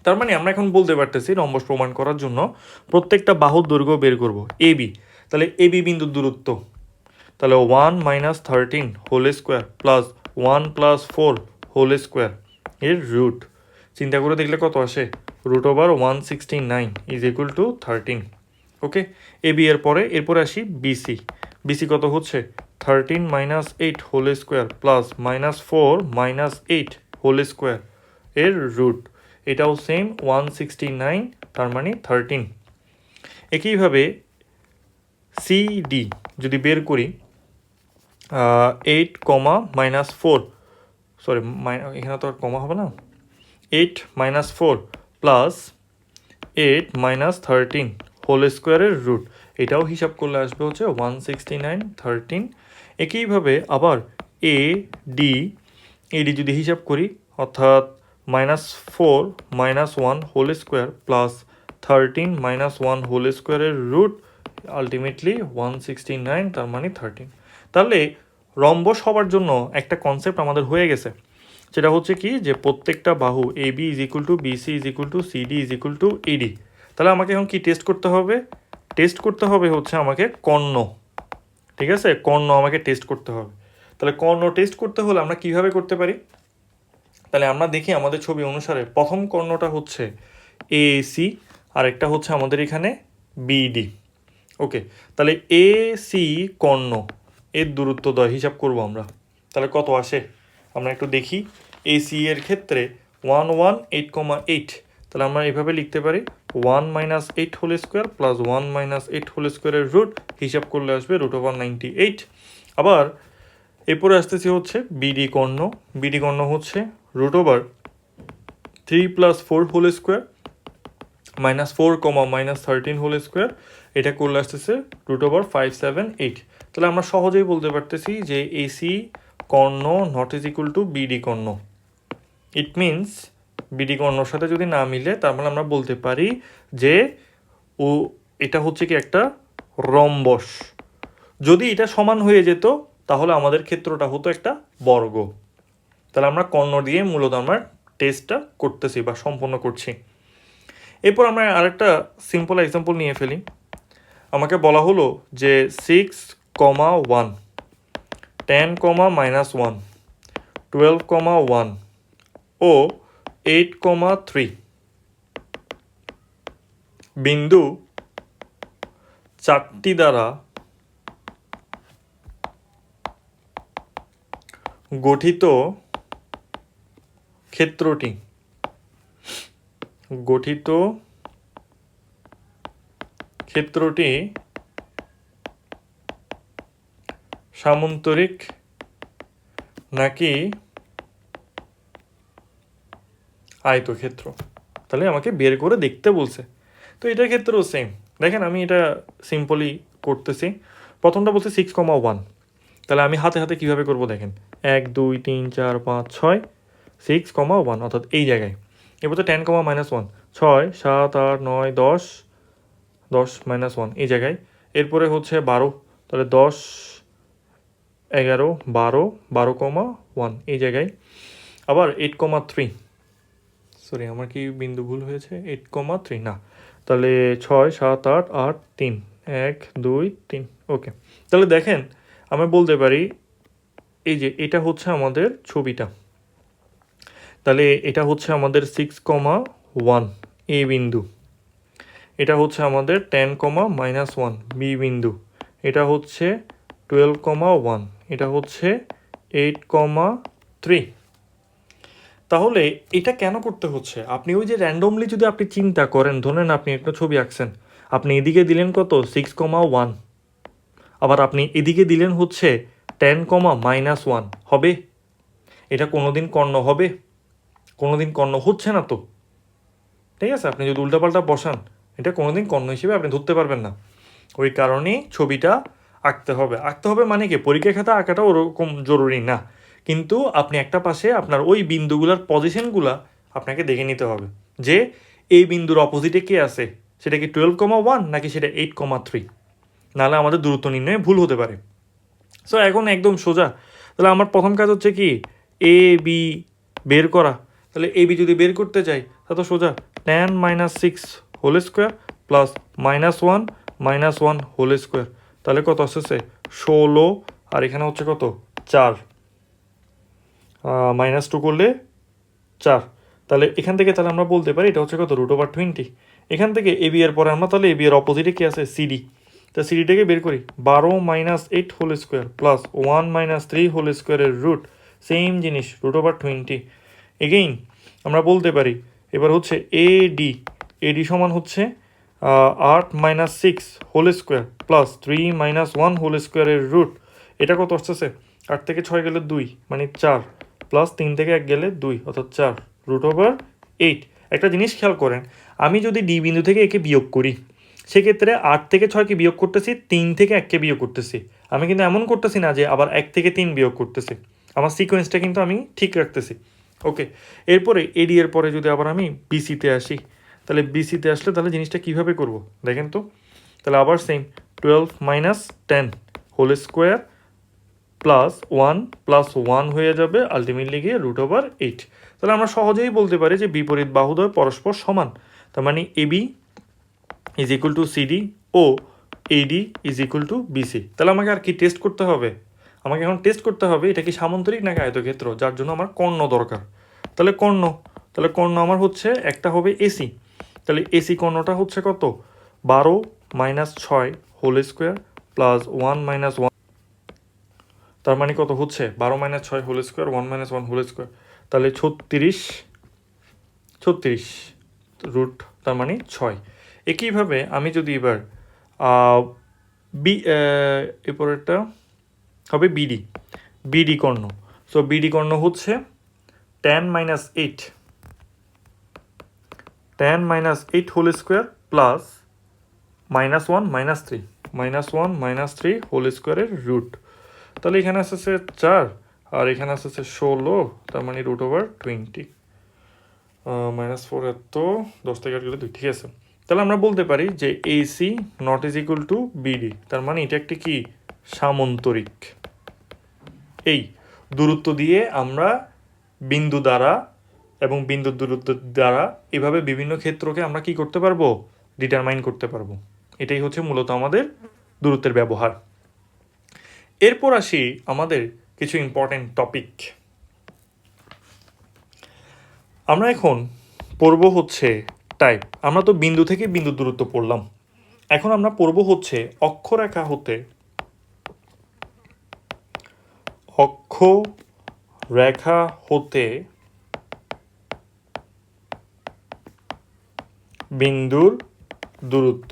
A: তার মানে আমরা এখন বলতে পারতেছি রম্বস প্রমাণ করার জন্য প্রত্যেকটা বাহুর দৈর্ঘ্য বের করব। এবি, তাহলে এবি বিন্দুর দূরত্ব, তাহলে 1 - 13 whole square plus 1 + 4 whole square এর রুট। চিন্তা করে দেখলে কত আসে, √169 = 13। ওকে, এবি এর পরে এরপরে আসি বিসি। বিসি কত হচ্ছে 13 - 8 whole square plus -4 - 8 whole square এর রুট। এটাও সেম 169, তার মানে 13। একইভাবে সিডি যদি বের করি 8, -4, সরি এখানে তো আর কমা হবে না, 8 - 4 প্লাস 8 - 13 হোল স্কোয়ারের রুট। এটাও হিসাব করলে আসবে হচ্ছে 169, 13। একইভাবে আবার এডি, এডি যদি হিসাব করি অর্থাৎ -4 - 1 হোল স্কোয়ার প্লাস 13 - 1 হোল স্কোয়ারের রুট, আলটিমেটলি 169, তার মানে 13। তাহলে রম্বস হবার জন্য একটা কনসেপ্ট আমাদের হয়ে গেছে, সেটা হচ্ছে কি যে প্রত্যেকটা বাহু এ বি = বিসি = সিডি = এডি। তাহলে আমাকে এখন কি টেস্ট করতে হবে, টেস্ট করতে হবে হচ্ছে আমাকে কর্ণ, ঠিক আছে, কর্ণ আমাকে টেস্ট করতে হবে। তাহলে কর্ণ টেস্ট করতে হলে আমরা কিভাবে করতে পারি, তাহলে আমরা দেখি আমাদের ছবি অনুসারে প্রথম কর্ণটা হচ্ছে এসি, আর একটা হচ্ছে আমাদের এখানে বিডি। ওকে, তাহলে এসি কর্ণ এর দূরত্ব দ্বয় হিসাব করব আমরা, তাহলে কত আসে আমরা একটু দেখি। এসি এর ক্ষেত্রে 118,8, তাহলে আমরা এভাবে লিখতে পারি 1 - 8 হোল স্কোয়ার প্লাস 1 - 8 হোল স্কোয়ারের রুট, হিসাব করলে আসবে √98। আবার এরপরে আসতেছি হচ্ছে বিডি কর্ণ। বিডি কর্ণ হচ্ছে √3 + 4 হোল স্কোয়ার -4, -13 হোল স্কোয়ার, এটা করলে আসতেছে √578। তাহলে আমরা সহজেই বলতে পারতেছি যে এসি কর্ণ not is equal to BD কর্ণ। ইট মিনস বিডি কর্ণর সাথে যদি না মিলে তার মানে আমরা বলতে পারি যে ও এটা হচ্ছে কি একটা রম্বস। যদি এটা সমান হয়ে যেত তাহলে আমাদের ক্ষেত্রটা হতো একটা বর্গ। তাহলে আমরা কর্ণ দিয়ে মূলত আমরা টেস্টটা করতেছি বা সম্পন্ন করছি। এরপর আমরা আরেকটা সিম্পল এক্সাম্পল নিয়ে ফেলি। আমাকে বলা হলো যে 6,1, 10, -1, 12,1 ও 8,3 বিন্দু চারটি দ্বারা গঠিত ক্ষেত্রটি সামান্তরিক নাকি আয়তক্ষেত্র, তাহলে আমাকে বের করে দেখতে বলছে। তো এটার ক্ষেত্রেও সেম, দেখেন আমি এটা সিম্পলি করতেছি। প্রথমটা বলছে 6,1, তাহলে আমি হাতে হাতে কীভাবে করব দেখেন, 1 2 3 4 5 6 6,1 অর্থাৎ এই জায়গায়। এরপর তো 10,-1 6 7 8 9 10 10 -1 এই জায়গায়। এরপরে হচ্ছে 12, তাহলে 10 11 12 12,1 এই জায়গায়। আবার 8,3, সরি আমার কি বিন্দু ভুল হয়েছে, 8,3 না, তাহলে 6 7 8 8 3 1 2 3 ওকে। তাহলে দেখেন আমি বলতে পারি এই যে এটা হচ্ছে আমাদের ছবিটা, তাহলে এটা হচ্ছে আমাদের 6,1 এ বিন্দু, এটা হচ্ছে আমাদের 10,-1 বি বিন্দু, এটা হচ্ছে 12,1, এটা হচ্ছে 8,3। তাহলে এটা কেন করতে হচ্ছে, আপনি ওই যে র্যান্ডমলি যদি আপনি চিন্তা করেন, ধরেন আপনি একটা ছবি আঁকছেন, আপনি এদিকে দিলেন কত 6,1, আবার আপনি এদিকে দিলেন হচ্ছে 10,-1, হবে? এটা কোনোদিন কর্ণ হবে? কোনোদিন কর্ণ হচ্ছে না তো, ঠিক আছে? আপনি যদি উল্টাপাল্টা বসান এটা কোনোদিন কর্ণ হিসেবে আপনি ধরতে পারবেন না। ওই কারণেই ছবিটা আঁকতে হবে মানে কি, পরীক্ষা খাতা আঁকাটা ওরকম জরুরি না, কিন্তু আপনি একটা পাশে আপনার ওই বিন্দুগুলোর পজিশনগুলা আপনাকে দেখে নিতে হবে যে এই বিন্দুর অপোজিটে কে আছে, সেটা কি 12,1 নাকি সেটা 8,3, নাহলে আমাদের দূরত্ব নির্ণয়ে ভুল হতে পারে। সো এখন একদম সোজা, তাহলে আমার প্রথম কাজ হচ্ছে কি এ বি বের করা। তাহলে এ বি যদি বের করতে চাই তা তো সোজা, 10 - 6 whole square plus -1 whole square, তাহলে কত আসছে 16, আর এখানে হচ্ছে কত 4, -2 করলে 4, তাহলে এখান থেকে তাহলে আমরা বলতে পারি এটা হচ্ছে কত √20। এখান থেকে এ বি এর পরে আমরা তাহলে এ বি এর অপোজিটে কি আছে সিডি, তা সিডিটাকে বের করি, 12 - 8 হোল স্কোয়ার প্লাস 1 - 3 হোল স্কোয়ারের রুট, সেম জিনিস √20। এগেইন আমরা বলতে পারি এবার হচ্ছে এডি, এডি সমান হচ্ছে 8 - 6 হোল স্কোয়ার প্লাস 3 - 1 হোল স্কোয়ারের রুট, এটা কত আসতেছে 8 থেকে 6 গেলে 2 মানে 4 প্লাস 3 থেকে 1 গেলে 2 অর্থাৎ 4 √8। একটা জিনিস খেয়াল করেন, আমি যদি ডি বিন্দু থেকে একে বিয়োগ করি সেক্ষেত্রে 8 থেকে 6কে বিয়োগ করতেছি, 3 থেকে 1কে বিয়োগ করতেছি, আমি কিন্তু এমন করতেছি না যে আবার 1 থেকে 3 বিয়োগ করতেছি, আমার সিকোয়েন্সটা কিন্তু আমি ঠিক রাখতেছি। ওকে, এরপরে এডি এর পরে যদি আবার আমি বিসিতে আসি, তাহলে বিসিতে আসলে তাহলে জিনিসটা কীভাবে করব দেখেন তো, তাহলে আবার সেম 12 - 10 হোল স্কোয়ার প্লাস 1 হয়ে যাবে আলটিমেটলি গিয়ে √8। তাহলে আমরা সহজেই বলতে পারি যে বিপরীত বাহুদ্বয় পরস্পর সমান, তার মানে AB is equal to CD ও AD is equal to BC. তাহলে আমাকে আর কি টেস্ট করতে হবে, আমাকে এখন টেস্ট করতে হবে এটা কি সামান্তরিক নাকি আয়তক্ষেত্র, যার জন্য আমার কর্ণ দরকার। তাহলে কর্ণ আমার হচ্ছে একটা হবে এসি, তাহলে এসি কর্ণটা হচ্ছে কত 12 - 6 হোল স্কোয়ার প্লাস 1 - 1, তার মানে কত হচ্ছে 12 - 6 হোল স্কোয়ার 1 - 1 হোল স্কোয়ার, তাহলে 36 রুট, তার মানে 6। একইভাবে আমি যদি এবার বি এরপরেরটা হবে বিডি কর্ণ, সো বিডি কর্ণ হচ্ছে 10 - 8 হোল স্কোয়ার প্লাস -1 - 3 হোল স্কোয়ারের রুট, তাহলে এখানে আসছে 4 আর এখানে আসছে 16, তার মানে √20 -4 এত 10 থেকে 8 গেলে 2, ঠিক আছে। তাহলে আমরা বলতে পারি যে AC not is equal to BD, তার মানে এটা একটি কি সামান্তরিক। এই দূরত্ব দিয়ে আমরা বিন্দু দ্বারা এবং বিন্দুর দূরত্ব দ্বারা এভাবে বিভিন্ন ক্ষেত্রকে আমরা কি করতে পারবো ডিটারমাইন করতে পারবো, এটাই হচ্ছে মূলত আমাদের দূরত্বের ব্যবহার। এরপর আসি আমাদের কিছু ইম্পর্টেন্ট টপিক। আমরা এখন পড়ব হচ্ছে টাইপ, আমরা তো বিন্দু থেকে বিন্দুর দূরত্ব পড়লাম, এখন আমরা পড়ব হচ্ছে অক্ষরেখা রেখা হতে বিন্দুর দূরত্ব।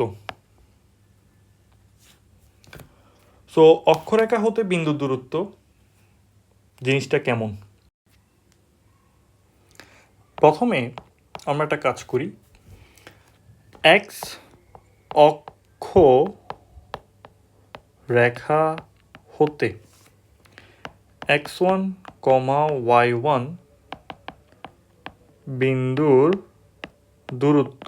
A: সো অক্ষরেখা হতে বিন্দুর দূরত্ব জিনিসটা কেমন? প্রথমে আমরা একটা কাজ করি, এক্স অক্ষ রেখা হতে x1, y1 বিন্দুর দূরত্ব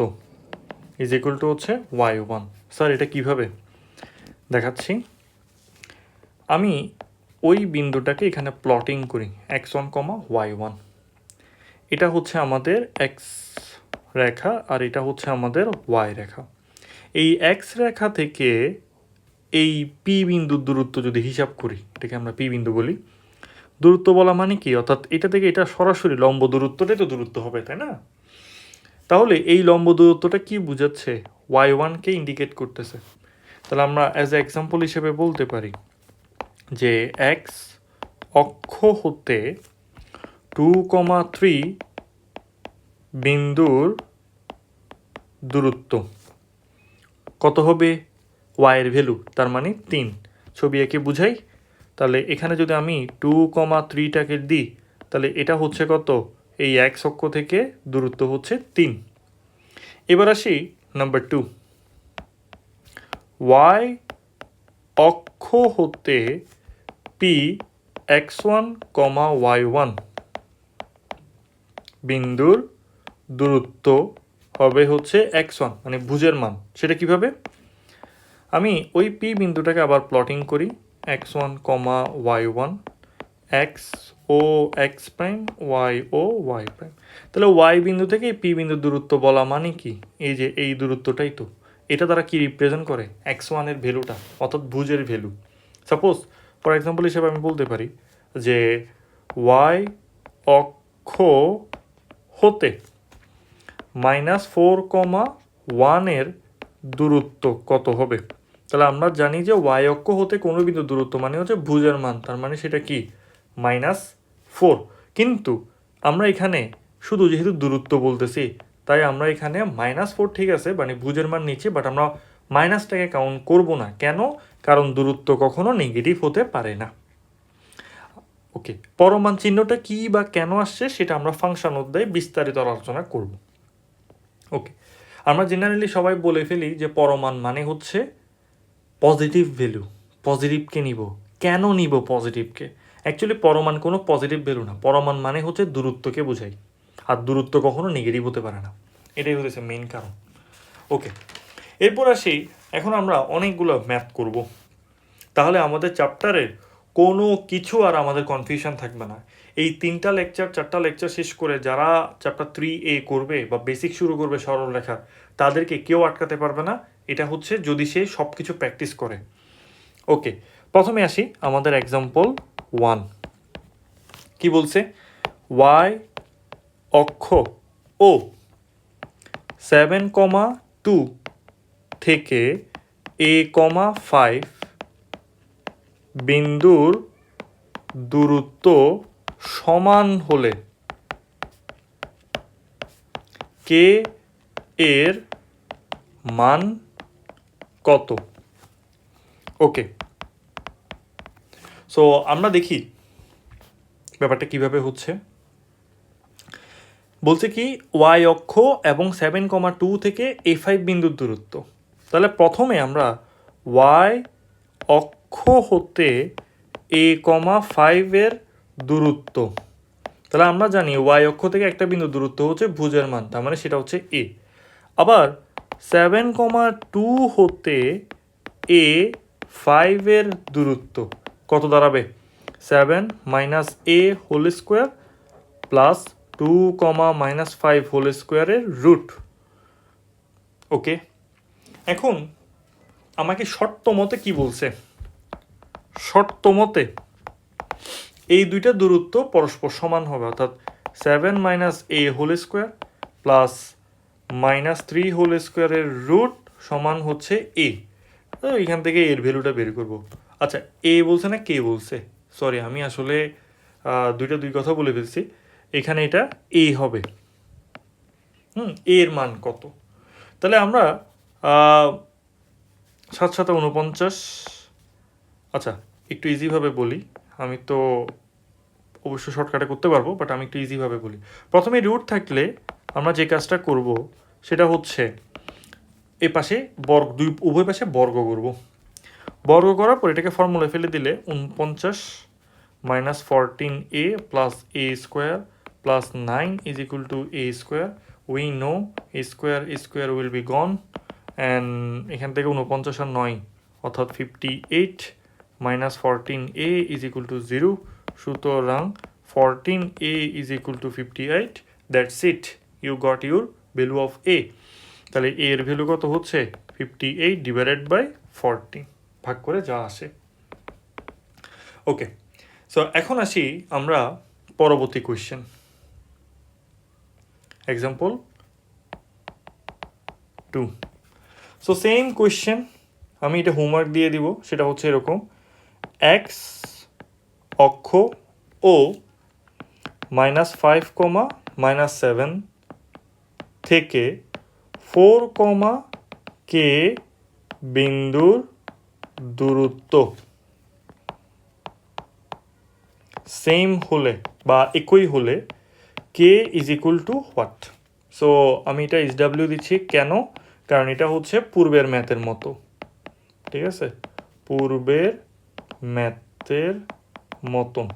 A: ইজ ইকুয়াল টু হচ্ছে y1। স্যার এটা কিভাবে দেখাচ্ছি, আমি ওই বিন্দুটাকে এখানে প্লটিং করি x1, y1। এটা হচ্ছে আমাদের এক্স রেখা আর এটা হচ্ছে আমাদের ওয়াই রেখা। এই এক্স রেখা থেকে এই পি বিন্দুর দূরত্ব যদি হিসাব করি, এটাকে আমরা পি বিন্দু বলি, দূরত্ব বলা মানে কি, অর্থাৎ এটা থেকে এটা সরাসরি লম্ব দূরত্বটাই তো দূরত্ব হবে, তাই না? তাহলে এই লম্ব দূরত্বটা কি বুঝাচ্ছে? y1কে ইন্ডিকেট করতেছে। তাহলে আমরা অ্যাজ এ এক্সাম্পল হিসেবে বলতে পারি যে এক্স অক্ষ হতে 2,3 বিন্দুর দূরত্ব কত হবে? ওয়াইয়ের ভ্যালু, তার মানে 3। ছবি এঁকে বুঝাই। তাহলে এখানে যদি আমি 2,3টাকে দিই, তাহলে এটা হচ্ছে কত? এই এক্স অক্ষ থেকে দূরত্ব হচ্ছে 3। এবার আসি নাম্বার 2, ওয়াই অক্ষ হতে পি x1, y1 বিন্দুর দূরত্ব হবে হচ্ছে x1, মানে ভুজের মান। সেটা কিভাবে? আমি ওই পি বিন্দুটাকে আবার প্লটিং করি x1, y1, এক্স ও এক্স প্রাইম, ওয়াই ও ওয়াই প্রাইম। তাহলে ওয়াই বিন্দু থেকে পি বিন্দুর দূরত্ব বলা মানে কি? এই যে এই দূরত্বটাই তো। এটা দ্বারা কি রিপ্রেজেন্ট করে? x1-এর ভ্যালুটা, অর্থাৎ ভুজের ভ্যালু। সাপোজ ফর এক্সাম্পল হিসেবে আমি বলতে পারি যে ওয়াই অক্ষ হতে -4,1-এর দূরত্ব কত হবে? তাহলে আমরা জানি যে ওয়াই অক্ষ হতে কোনো বিন্দু দূরত্ব মানে হচ্ছে ভুজের মান, তার মানে সেটা কি? -4। কিন্তু আমরা এখানে শুধু যেহেতু দূরত্ব বলতেছি, তাই আমরা এখানে -4 ঠিক আছে, মানে ভুজের মান নিচে, বাট আমরা মাইনাসটাকে কাউন্ট করব না। কেন? কারণ দূরত্ব কখনো নেগেটিভ হতে পারে না। ওকে, পরমান চিহ্নটা কি বা কেন আসছে সেটা আমরা ফাংশন অধ্যায়ে বিস্তারিত আলোচনা করব। ওকে, আমরা জেনারেলি সবাই বলে ফেলি যে পরমান মানে হচ্ছে পজিটিভ ভ্যালু, পজিটিভকে নিব। কেন নিব পজিটিভকে? অ্যাকচুয়ালি পরমান কোনো পজিটিভ ভ্যালু না, পরমান মানে হচ্ছে দূরত্বকে বোঝাই, আর দূরত্ব কখনো নেগেটিভ হতে পারে না। এটাই হচ্ছে মেইন কারণ। ওকে, এরপর আসি, এখন আমরা অনেকগুলো ম্যাথ করব, তাহলে আমাদের চ্যাপ্টারের কোনো কিছু আর আমাদের কনফিউশন থাকবে না। এই 3টা লেকচার 4টা লেকচার শেষ করে যারা চ্যাপ্টার 3A করবে বা বেসিক শুরু করবে সরল রেখা, তাদেরকে কেউ আটকাতে পারবে না। এটা হচ্ছে যদি সে সব কিছু প্র্যাকটিস করে। ওকে, প্রথমে আসি আমাদের এক্সাম্পল 1। কি বলছে? ওয়াই অক্ষ ও 7,2 থেকে A,5 বিন্দুর দূরত্ব সমান হলে কে এর মান কত? ওকে, সো আমরা দেখি ব্যাপারটা কিভাবে হচ্ছে। বলছে কি ওয়াই অক্ষ এবং 7,2 থেকে A5 বিন্দুর দূরত্ব। তাহলে প্রথমে আমরা ওয়াই অক্ষ হতে A,5-এর দূরত্ব, তাহলে আমরা জানি ওয়াই অক্ষ থেকে একটা বিন্দু দূরত্ব হচ্ছে ভুজের মান, তার মানে সেটা হচ্ছে এ। আবার 7,2 হতে A5-এর দূরত্ব কত দাঁড়াবে? 7 - a whole square plus 2, -5 whole স্কোয়ারের রুট। ওকে, এখন আমাকে শর্ত মতে কি বলছে? শর্ত মতে এই দুইটা দূরত্ব পরস্পর সমান হবে, অর্থাৎ 7 - a whole square plus -3 whole স্কোয়ারের রুট সমান হচ্ছে এ। এখান থেকে এর ভ্যালুটা বের করব। আচ্ছা, এ বলছে না কে বলছে? সরি, আমি আসলে দুইটা দুই কথা বলে ফেলছি, এখানে এটা এ হবে। এর মান কত? তাহলে আমরা 7 7 49, আচ্ছা একটু ইজিভাবে বলি, আমি তো অবশ্য শর্টকাটে করতে পারবো, বাট আমি একটু ইজিভাবে বলি। প্রথমে রুট থাকলে আমরা যে কাজটা করব সেটা হচ্ছে এ পাশে বর্গ, উভয় পাশে বর্গ করব। বর্গ করার পর এটাকে ফর্মুলায় ফেলে দিলে 49 minus 14a plus a square plus 9 is equal two a square. We know a square will be gone, and এখান থেকে 49 আর 9 অর্থাৎ 58 minus 14a is equal to 0। সুতরাং 14a is equal to 58, that's it, you got your value of a। তাহলে a এর ভ্যালু কত হচ্ছে 58 divided by 40, ভাগ করে যা আসে। ওকে, সো এখন আসি আমরা পরবর্তী question, example 2। So same question, আমি এটা হোমওয়ার্ক দিয়ে দিব, সেটা হচ্ছে এরকম, এক্স অক্ষ ও -5, -7 থেকে 4, k বিন্দুর দূরত্ব সেম হলে বা একই হলে K is equal to what. So আমি এটা SW দিচ্ছি কেন, কারণ এটা হচ্ছে পূর্বের ম্যাথের মতো, ঠিক আছে, পূর্বের ম্যাথের মতন।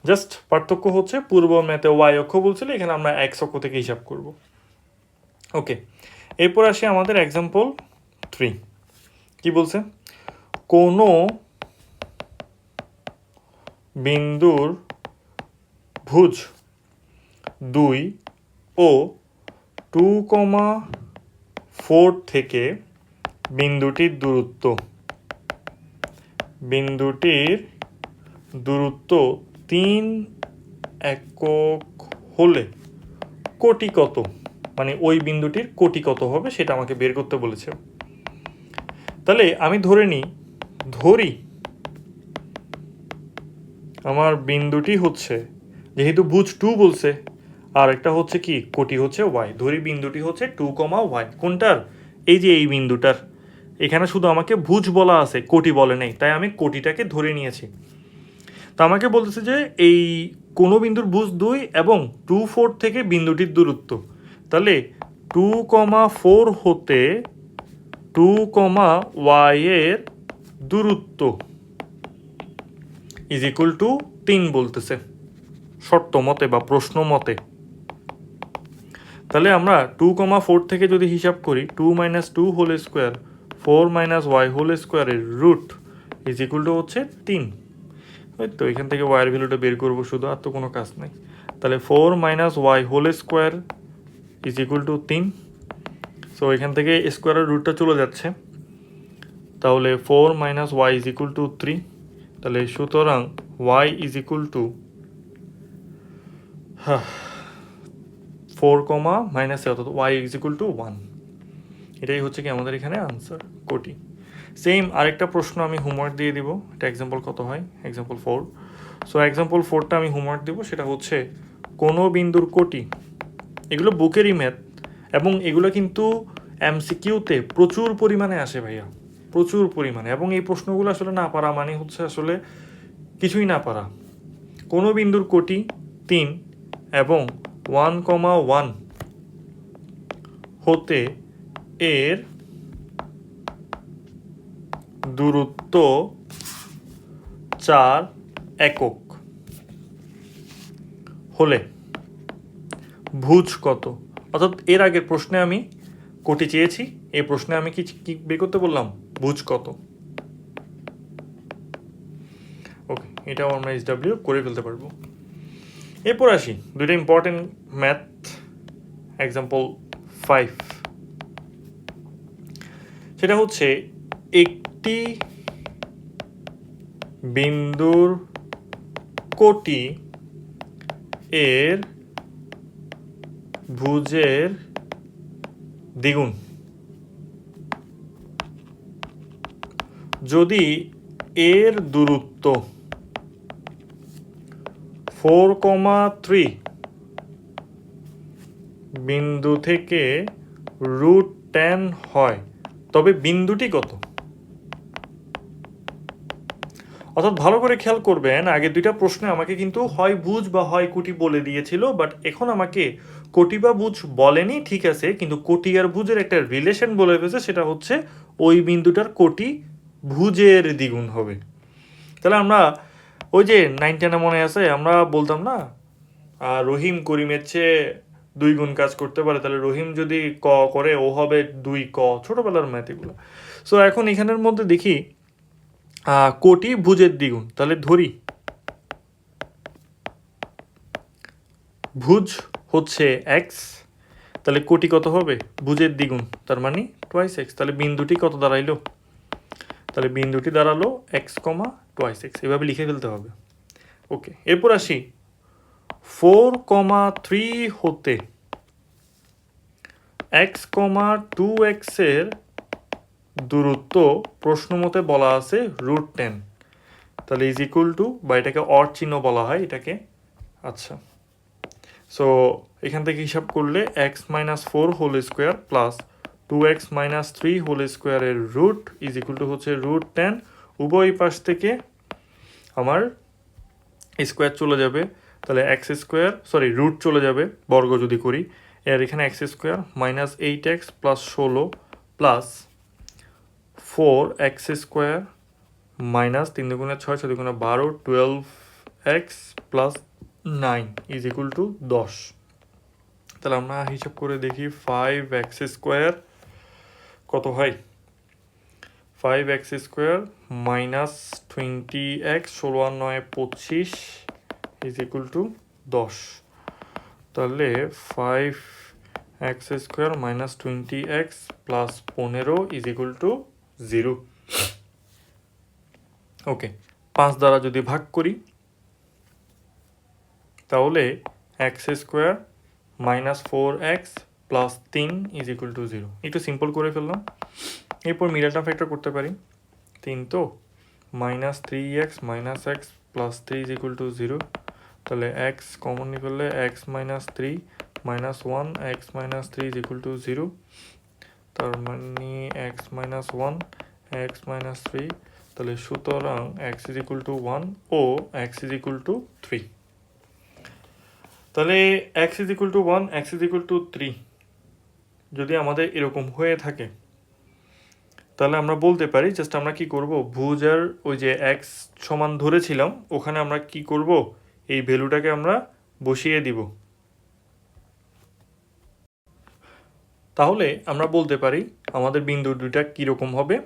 A: জাস্ট পার্থক্য হচ্ছে পূর্ব ম্যাথে ওয়াই অক্ষ বলছিল, এখানে আমরা এক্স অক্ষ থেকে হিসাব করব। ওকে, এরপর আসি আমাদের এক্সাম্পল 3। কি বলছে, কোনো বিন্দুর ভুজ 2 ও 2,4 থেকে বিন্দুটির দূরত্ব 3 একক হলে কোটি কত, মানে ওই বিন্দুটির কোটি কত হবে সেটা আমাকে বের করতে বলেছে। তাহলে আমি ধরি আমার বিন্দুটি হচ্ছে, যেহেতু ভুজ 2 বলছে আর একটা হচ্ছে কি কোটি হচ্ছে ওয়াই, ধরি বিন্দুটি হচ্ছে 2, y। কোনটার? এই যে এই বিন্দুটার, এখানে শুধু আমাকে ভুজ বলা আছে, কোটি বলে নেই, তাই আমি কোটিটাকে ধরে নিয়েছি। তা আমাকে বলতেছে যে এই কোনো বিন্দুর ভুজ 2 এবং 2,4 থেকে বিন্দুটির দূরত্ব, তাহলে 2,4 হতে 2, y এর দূরত্ব ইজ ইকুয়াল টু 3 বলতেছে শর্ত মতে বা প্রশ্ন মতে। তাহলে আমরা 2,4 থেকে যদি হিসাব করি 2 - 2 হোল স্কোয়ার 4 - y হোল স্কোয়ারের রুট ইজ ইকুয়াল টু হচ্ছে 3। ওই তো এখান থেকে ওয়াইয়ের ভ্যালুটা বের করবো শুধু, আর তো কোনো কাজ নেই। তাহলে 4 - y whole square is equal to 3। So এখান থেকে স্কোয়ারের রুটটা চলে যাচ্ছে, তাহলে 4 - y ইজ ইকুয়াল টু 3। তাহলে সুতরাং y ইজ ইকুয়াল টু 4, অর্থাৎ y ইজ ইকুয়াল টু 1। এটাই হচ্ছে কি আমাদের এখানে আনসার, কোটি। সেম আরেকটা প্রশ্ন আমি হোমওয়ার্ক দিয়ে দিব, এটা এক্সাম্পল কত হয়, এক্সাম্পল 4। সো এক্সাম্পল 4টা আমি হোমওয়ার্ক দিব, সেটা হচ্ছে কোনো বিন্দুর কোটি। এগুলো বুকেরই ম্যাথ এবং এগুলো কিন্তু MCQতে প্রচুর পরিমাণে আসে ভাইয়া, প্রচুর পরিমাণে। এবং এই প্রশ্নগুলো আসলে না পারা মানে হচ্ছে আসলে কিছুই না পারা। কোনো বিন্দুর কোটি 3 এবং 1, 1 হতে এর দূরত্ব 4 একক হলে ভুজ কত। অর্থাৎ এর আগের প্রশ্নে আমি কোটি চেয়েছি, এই প্রশ্নে আমি কি বের করতে বললাম, ভুজ কত। ওকে, এটাও আমরা SW করে ফেলতে পারবো। এরপর আসি দুইটা ইম্পর্টেন্ট ম্যাথ, এক্সাম্পল 5। সেটা হচ্ছে একটি বিন্দুর কোটি এর ভুজের দ্বিগুণ যদি এর দূরত্ব 4,3 বিন্দু থেকে √10 হয়, তবে বিন্দুটি কত? অর্থাৎ ভালো করে খেয়াল করবেন, আগে দুইটা প্রশ্নে আমাকে কিন্তু হয় ভুজ বা হয় কোটি বলে দিয়েছিল, বাট এখন আমাকে কোটি বা ভুজ বলেনি, ঠিক আছে, কিন্তু কোটি আর ভুজের একটা রিলেশন বলে ফেলেছে, সেটা হচ্ছে ওই বিন্দুটার কোটি ভুজের দ্বিগুণ হবে। তাহলে আমরা ওই যে 9 10 মনে আছে, আমরা বলতাম না রহিম করিমের চেয়ে 2 গুণ কাজ করতে পারে, তাহলে রহিম যদি ক করে ও হবে 2 ক, ছোটবেলার ম্যাথ এগুলো। সো এখন এখানের মধ্যে দেখি কোটি ভুজের দ্বিগুণ, তাহলে ধরি ভুজ হচ্ছে এক্স, তাহলে কোটি কত হবে? ভুজের দ্বিগুণ, তার মানে টোয়াইস এক্স। তাহলে বিন্দুটি কত দাঁড়াইলো? তাহলে বিন্দুটি দাঁড়ালো এক্স কমা টোয়াইস এক্স, এভাবে লিখে ফেলতে হবে। ওকে, এরপর আসি 4,3 হতে এক্স কমা 2x এর দূরত্ব প্রশ্ন মতে বলা আছে √10, তাহলে ইজ ইকুয়াল টু, বা এটাকে অর চিহ্ন বলা হয় এটাকে। আচ্ছা, সো এখান থেকে হিসাব করলে x-4 whole square plus 2x - 3 whole স্কোয়ারের রুট ইজ ইকুয়াল টু হচ্ছে √10। উভয় পাশ থেকে আমার স্কোয়ার চলে যাবে, তাহলে এক্স স্কোয়ার রুট চলে যাবে বর্গ যদি করি, এর এখানে x square -8x plus 16 plus 4x square minus 3 দুগুণে 6 6 দুগুণে 12 12x plus 9 is equal to 10। তাহলে আমরা হিসাব করে দেখি 5x স্কোয়ার কত হয়? 5x স্কোয়ার মাইনাস 20x 16 আর 9 25 ইজ ইকুয়াল টু 10। তাহলে 5x square minus 20x plus 15 is equal to 0। Okay, 5 দ্বারা যদি ভাগ করি তাহলে X square minus 4x plus 3 is equal to 0। একটু সিম্পল করে ফেললাম, এরপর মিডল টার্ম ফ্যাক্টর করতে পারি। 3 তো -3x - x plus 3 is equal to 0, তাহলে x কমন নিয়ে ফেললে x - 3 - 1 x - 3 is equal to 0, তার মানে x - 1 x - 3, তাহলে সুতরাং x ইজ ইকুয়াল টু 1 ও x ইজ ইকুয়াল টু 3। তাহলে x is equal to 1 x is equal to 3 যদি আমাদের এরকম হয়ে থাকে, তাহলে আমরা বলতে পারি, জাস্ট আমরা কি করব, ভুজের ওই যে x সমান ধরেছিলাম ওখানে আমরা কি করব, এই ভ্যালুটাকে আমরা বসিয়ে দিব। তাহলে আমরা বলতে পারি আমাদের বিন্দু দুইটা কীরকম হবে।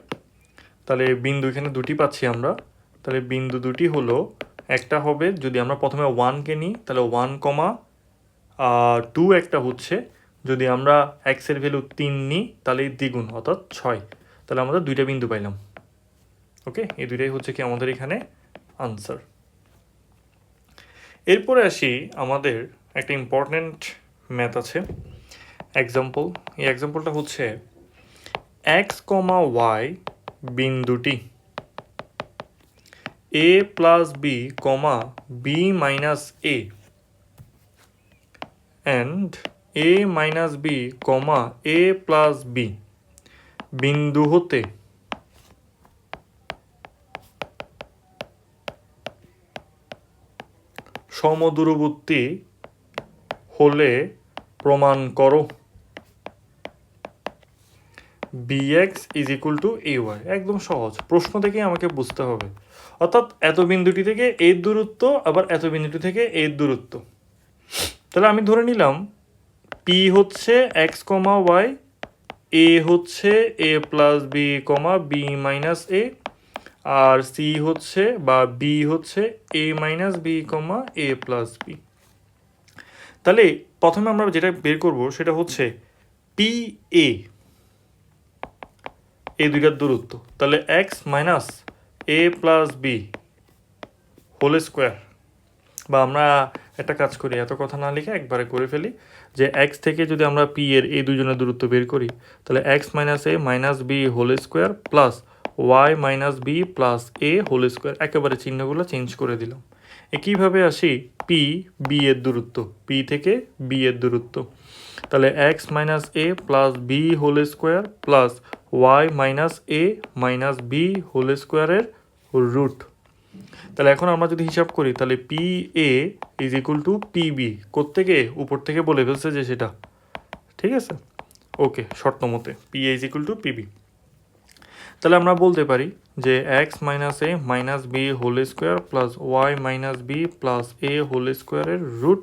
A: তাহলে বিন্দু এখানে দুটি পাচ্ছি আমরা, তাহলে বিন্দু দুটি হলো, একটা হবে যদি আমরা প্রথমে 1কে নিই তাহলে 1,2, একটা হচ্ছে যদি আমরা এক্সের ভ্যালু 3 নিই তাহলে দ্বিগুণ অর্থাৎ 6, তাহলে আমরা দুইটা বিন্দু পাইলাম। ওকে, এই দুইটাই হচ্ছে কি আমাদের এখানে আনসার। এরপরে আসি, আমাদের একটা ইম্পর্ট্যান্ট ম্যাথ আছে, এক্সাম্পল। এই এক্সাম্পলটা হচ্ছে x, y বিন্দুটি a plus b, b minus a and a minus b, a plus b বিন্দু হতে সমদূরবর্তী হলে প্রমাণ করো bx is equal two ay। একদম সহজ, প্রশ্ন থেকেই আমাকে বুঝতে হবে, অর্থাৎ এত বিন্দুটি থেকে এর দূরত্ব আবার এত বিন্দুটি থেকে এর দূরত্ব। তাহলে আমি ধরে নিলাম p হচ্ছে x, y, a হচ্ছে a plus b, b minus a, আর c হচ্ছে বা b হচ্ছে a minus b, a plus b। তাহলে প্রথমে আমরা যেটা বের করব সেটা হচ্ছে পি এ, এই দুইটার দূরত্ব, তাহলে x মাইনাস এ প্লাস বি হোল স্কোয়ার, বা আমরা একটা কাজ করি, এত কথা না লিখে একবারে করে ফেলি, যে x থেকে যদি আমরা p এর এই দুজনের দূরত্ব বের করি তাহলে x মাইনাস এ minus B whole square plus y minus B plus এ হোল স্কোয়ার, একেবারে চিহ্নগুলো চেঞ্জ করে দিলাম। একইভাবে আসি পি বি এর দূরত্ব, পি থেকে বি এর দূরত্ব, তাহলে এক্স মাইনাস এ plus B whole square plus y minus এ মাইনাস বি হোল স্কোয়ারের রুট। তাহলে এখন আমরা যদি হিসাব করি তাহলে P A is equal to P B, কোত্থেকে উপর থেকে বলে ফেলছে যে সেটা, ঠিক আছে। ওকে, শর্ত মতে P A is equal to PB. তাহলে আমরা বলতে পারি যে এক্স মাইনাস এ minus B whole square plus y minus B plus এ হোল স্কোয়ারের রুট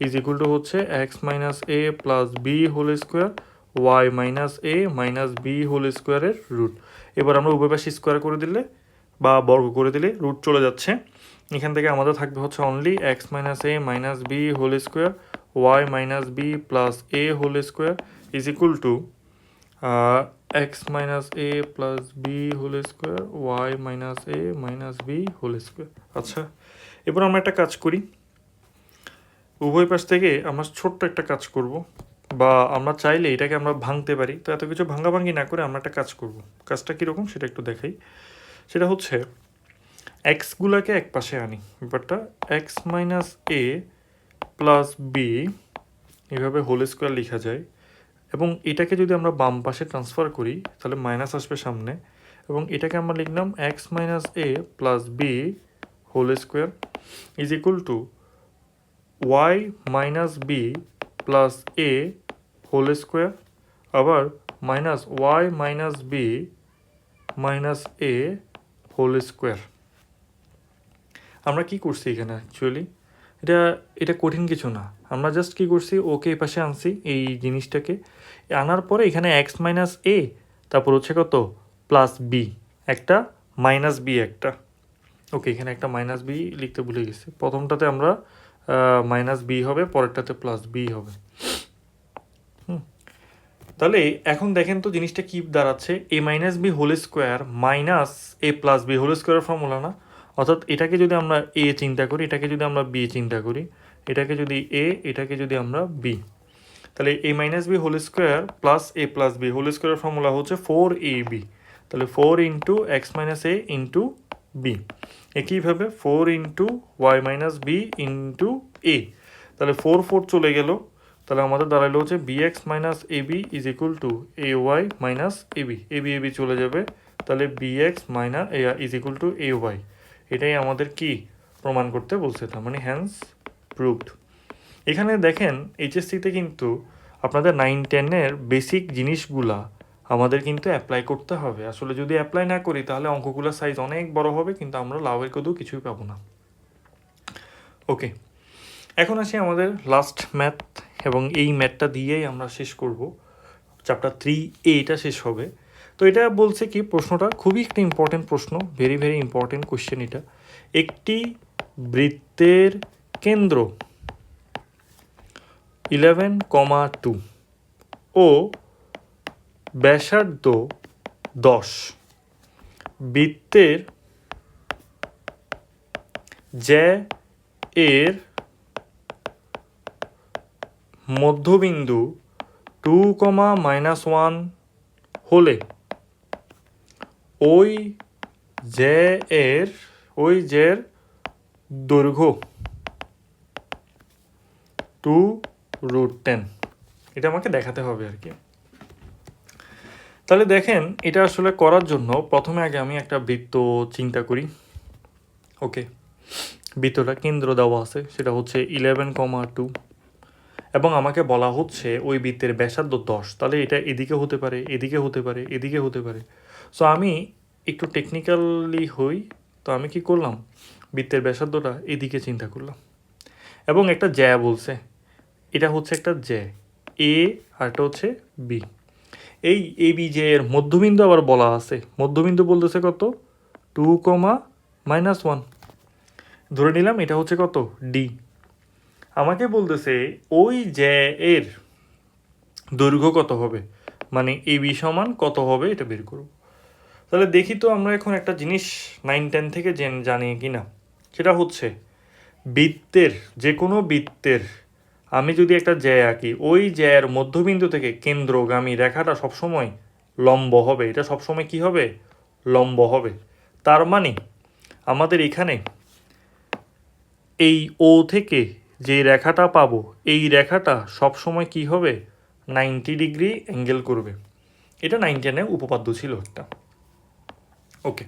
A: ইজ ইকুয়াল টু হচ্ছে এক্স মাইনাস এ plus B whole square Y minus এ minus B whole স্কোয়ারের root. এবার আমরা উভয় পাশে স্কোয়ার করে দিলে বা বর্গ করে দিলে রুট চলে যাচ্ছে, এখান থেকে আমাদের থাকবে হচ্ছে only X minus A minus B whole square Y minus B plus A whole square is equal to X minus A plus B whole square Y minus A minus B whole square. আচ্ছা, এবার আমরা একটা কাজ করি, উভয় পাশ থেকে আমরা ছোট্ট একটা কাজ করব, বা আমরা চাইলে এটাকে আমরা ভাঙতে পারি। তো এত কিছু ভাঙাভাঙি না করে আমরা একটা কাজ করব। কাজটা কীরকম সেটা একটু দেখাই। সেটা হচ্ছে এক্সগুলোকে এক পাশে আনি, ব্যাপারটা এক্স মাইনাস এ প্লাস বি এভাবে হোল স্কোয়ার লেখা যায়, এবং এটাকে যদি আমরা বাম পাশে ট্রান্সফার করি তাহলে মাইনাস আসবে সামনে, এবং এটাকে আমরা লিখলাম x minus A plus B whole square is equal to y minus B plus A whole square, আবার minus y minus b minus a whole square. আমরা কি করছি এখানে অ্যাকচুয়ালি, এটা কঠিন কিছু না, আমরা জাস্ট কি করছি ওকে এই পাশে আনছি এই জিনিসটাকে, আনার পরে এখানে এক্স মাইনাস এ তারপর হচ্ছে কত প্লাস বি একটা মাইনাস বি একটা, ওকে এখানে একটা মাইনাস বি লিখতে ভুলে গেছি, প্রথমটাতে আমরা মাইনাস বি হবে, পরেরটাতে প্লাস বি হবে। তাহলে এখন দেখেন তো জিনিসটা কি দাঁড়াচ্ছে, a minus B whole square minus A plus B whole square formula না, অর্থাৎ এটাকে যদি আমরা এ চিন্তা করি, এটাকে যদি আমরা বি চিন্তা করি, এটাকে যদি এ এটাকে যদি আমরা বি, তাহলে a minus B whole square plus a plus B whole স্কোয়ারের ফর্মুলা হচ্ছে 4ab, তাহলে 4 into x minus a into b, একইভাবে 4 into y minus b into a, তাহলে 4 4 চলে গেল, তাহলে আমাদের দাঁড়ালো হচ্ছে b x minus a B is equal to a y minus ab ab চলে যাবে, তাহলে b x minus is equal to a y. এটাই আমাদের কি প্রমাণ করতে বলছে, তার মানে হ্যান্স প্রুভড। এখানে দেখেন এইচএসসিতে কিন্তু আপনাদের 9-10-এর বেসিক জিনিসগুলা আমাদের কিন্তু অ্যাপ্লাই করতে হবে। আসলে যদি অ্যাপ্লাই না করি তাহলে অঙ্কগুলোর সাইজ অনেক বড় হবে, কিন্তু আমরা লাভের কদু কিছুই পাবো না। ওকে, এখন আসি আমাদের লাস্ট ম্যাথ, এবং এই ম্যাথটা দিয়েই আমরা শেষ করব চ্যাপ্টার 3A শেষ হবে। তো এটা বলছে কি, প্রশ্নটা খুবই একটা ইম্পর্টেন্ট প্রশ্ন, ভেরি ভেরি ইম্পর্টেন্ট কোশ্চেন এটা। একটি বৃত্তের কেন্দ্র 11,2 ও ব্যাসার্ধ 10, বৃত্তের জ্যা এর মধ্যবিন্দু 2,-1 হলে ওই জ্যার দৈর্ঘ্য 2√10, এটা আমাকে দেখাতে হবে আর কি। তাহলে দেখেন এটা আসলে করার জন্য প্রথমে আগে আমি একটা বৃত্ত চিন্তা করি। ওকে, বৃত্তটা কেন্দ্র দেওয়া আছে, সেটা হচ্ছে 11,2, এবং আমাকে বলা হচ্ছে ওই বৃত্তের ব্যাসার্ধ 10, তাহলে এটা এদিকে হতে পারে, এদিকে হতে পারে, এদিকে হতে পারে। সো আমি একটু টেকনিক্যালি হই, তো আমি কি করলাম, বৃত্তের ব্যাসার্ধটা এদিকে চিন্তা করলাম, এবং একটা জ্যা বলছে, এটা হচ্ছে একটা জ্যা এ আর এটা হচ্ছে বি। এই এ বি জে এর মধ্যবিন্দু আবার বলা আছে, মধ্যবিন্দু বলতেছে কত 2,-1, ধরে নিলাম এটা হচ্ছে কত ডি। আমাকে বলতেছে ওই জ্যা এর দৈর্ঘ্য কত হবে, মানে এ বি সমান কত হবে এটা বের করব। তাহলে দেখি তো আমরা এখন একটা জিনিস 9-10 থেকে জানি কি না, সেটা হচ্ছে বৃত্তের, যে কোনো বৃত্তের আমি যদি একটা জ্যা আঁকি, ওই জ্যার মধ্যবিন্দু থেকে কেন্দ্রগামী রেখাটা সবসময় লম্ব হবে, এটা সবসময় কি হবে, লম্ব হবে। তার মানে আমাদের এখানে এই ও থেকে যে রেখাটা পাবো এই রেখাটা সবসময় কি হবে 90 ডিগ্রি অ্যাঙ্গেল করবে। এটা 9-10-এ উপপাদ্য ছিল একটা। ওকে,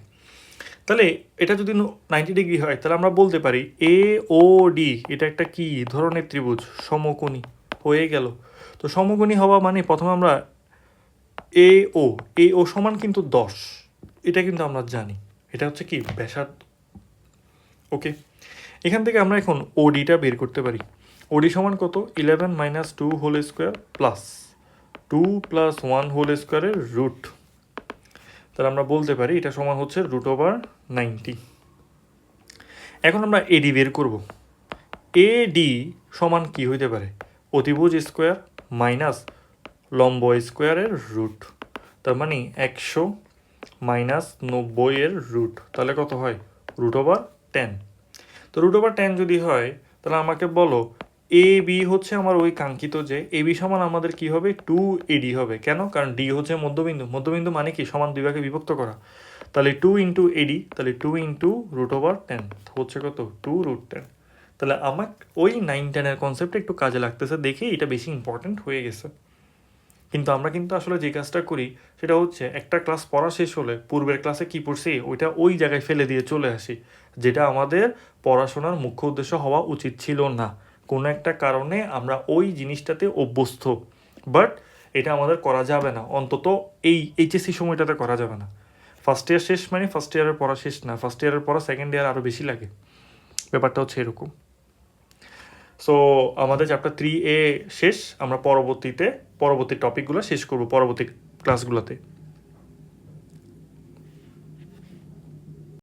A: তাহলে এটা যদি 90 ডিগ্রি হয় তাহলে আমরা বলতে পারি এ ও ডি এটা একটা কি ধরনের ত্রিভুজ, সমকোণী হয়ে গেল। তো সমকোণী হওয়া মানে প্রথমে আমরা এ ও সমান কিন্তু 10, এটা কিন্তু আমরা জানি, এটা হচ্ছে কি ব্যাসার্ধ। ওকে, এখান থেকে আমরা এখন ওডিটা বের করতে পারি। ওডি সমান কত? 11 minus 2 whole square plus 2 plus 1 whole স্কোয়ারের রুট। তাহলে আমরা বলতে পারি এটা সমান হচ্ছে √90। এখন আমরা এডি বের করব। এডি সমান কি হইতে পারে? অতিভুজ স্কোয়ার মাইনাস লম্ব স্কোয়ারের রুট। তার মানে 100 মাইনাস 90 এর রুট, তাহলে কত হয়? √10। তো √10 যদি হয় তাহলে আমাকে বলো এ বি হচ্ছে আমার ওই কাঙ্ক্ষিত যে এ বি সমান আমাদের কি হবে 2AD হবে। কেন? কারণ ডি হচ্ছে মধ্যবিন্দু, মধ্যবিন্দু মানে কি সমান দুই ভাগে বিভক্ত করা। তাহলে 2 ইন্টু এডি, তাহলে 2 ইন্টু √10 হচ্ছে কত? 2√10। তাহলে আমার ওই 9-10-এর কনসেপ্টটা একটু কাজে লাগতেছে দেখে এটা বেশি ইম্পর্ট্যান্ট হয়ে গেছে। কিন্তু আমরা কিন্তু আসলে যে কাজটা করি সেটা হচ্ছে একটা ক্লাস পড়া শেষ হলে পূর্বের ক্লাসে কি পড়ছি ওইটা ওই জায়গায় ফেলে দিয়ে চলে আসি, যেটা আমাদের পড়াশোনার মুখ্য উদ্দেশ্য হওয়া উচিত ছিল না। কোনো একটা কারণে আমরা ওই জিনিসটাতে অভ্যস্ত, বাট এটা আমাদের করা যাবে না, অন্তত এই এইচএসসি সময়টাতে করা যাবে না। ফার্স্ট ইয়ার শেষ মানে ফার্স্ট ইয়ারের পড়া শেষ না, ফার্স্ট ইয়ারের পড়া সেকেন্ড ইয়ার আরও বেশি লাগে। ব্যাপারটা হচ্ছে এরকম। সো আমাদের চ্যাপ্টার 3A শেষ, আমরা পরবর্তী টপিকগুলো শেষ করব পরবর্তী ক্লাসগুলোতে।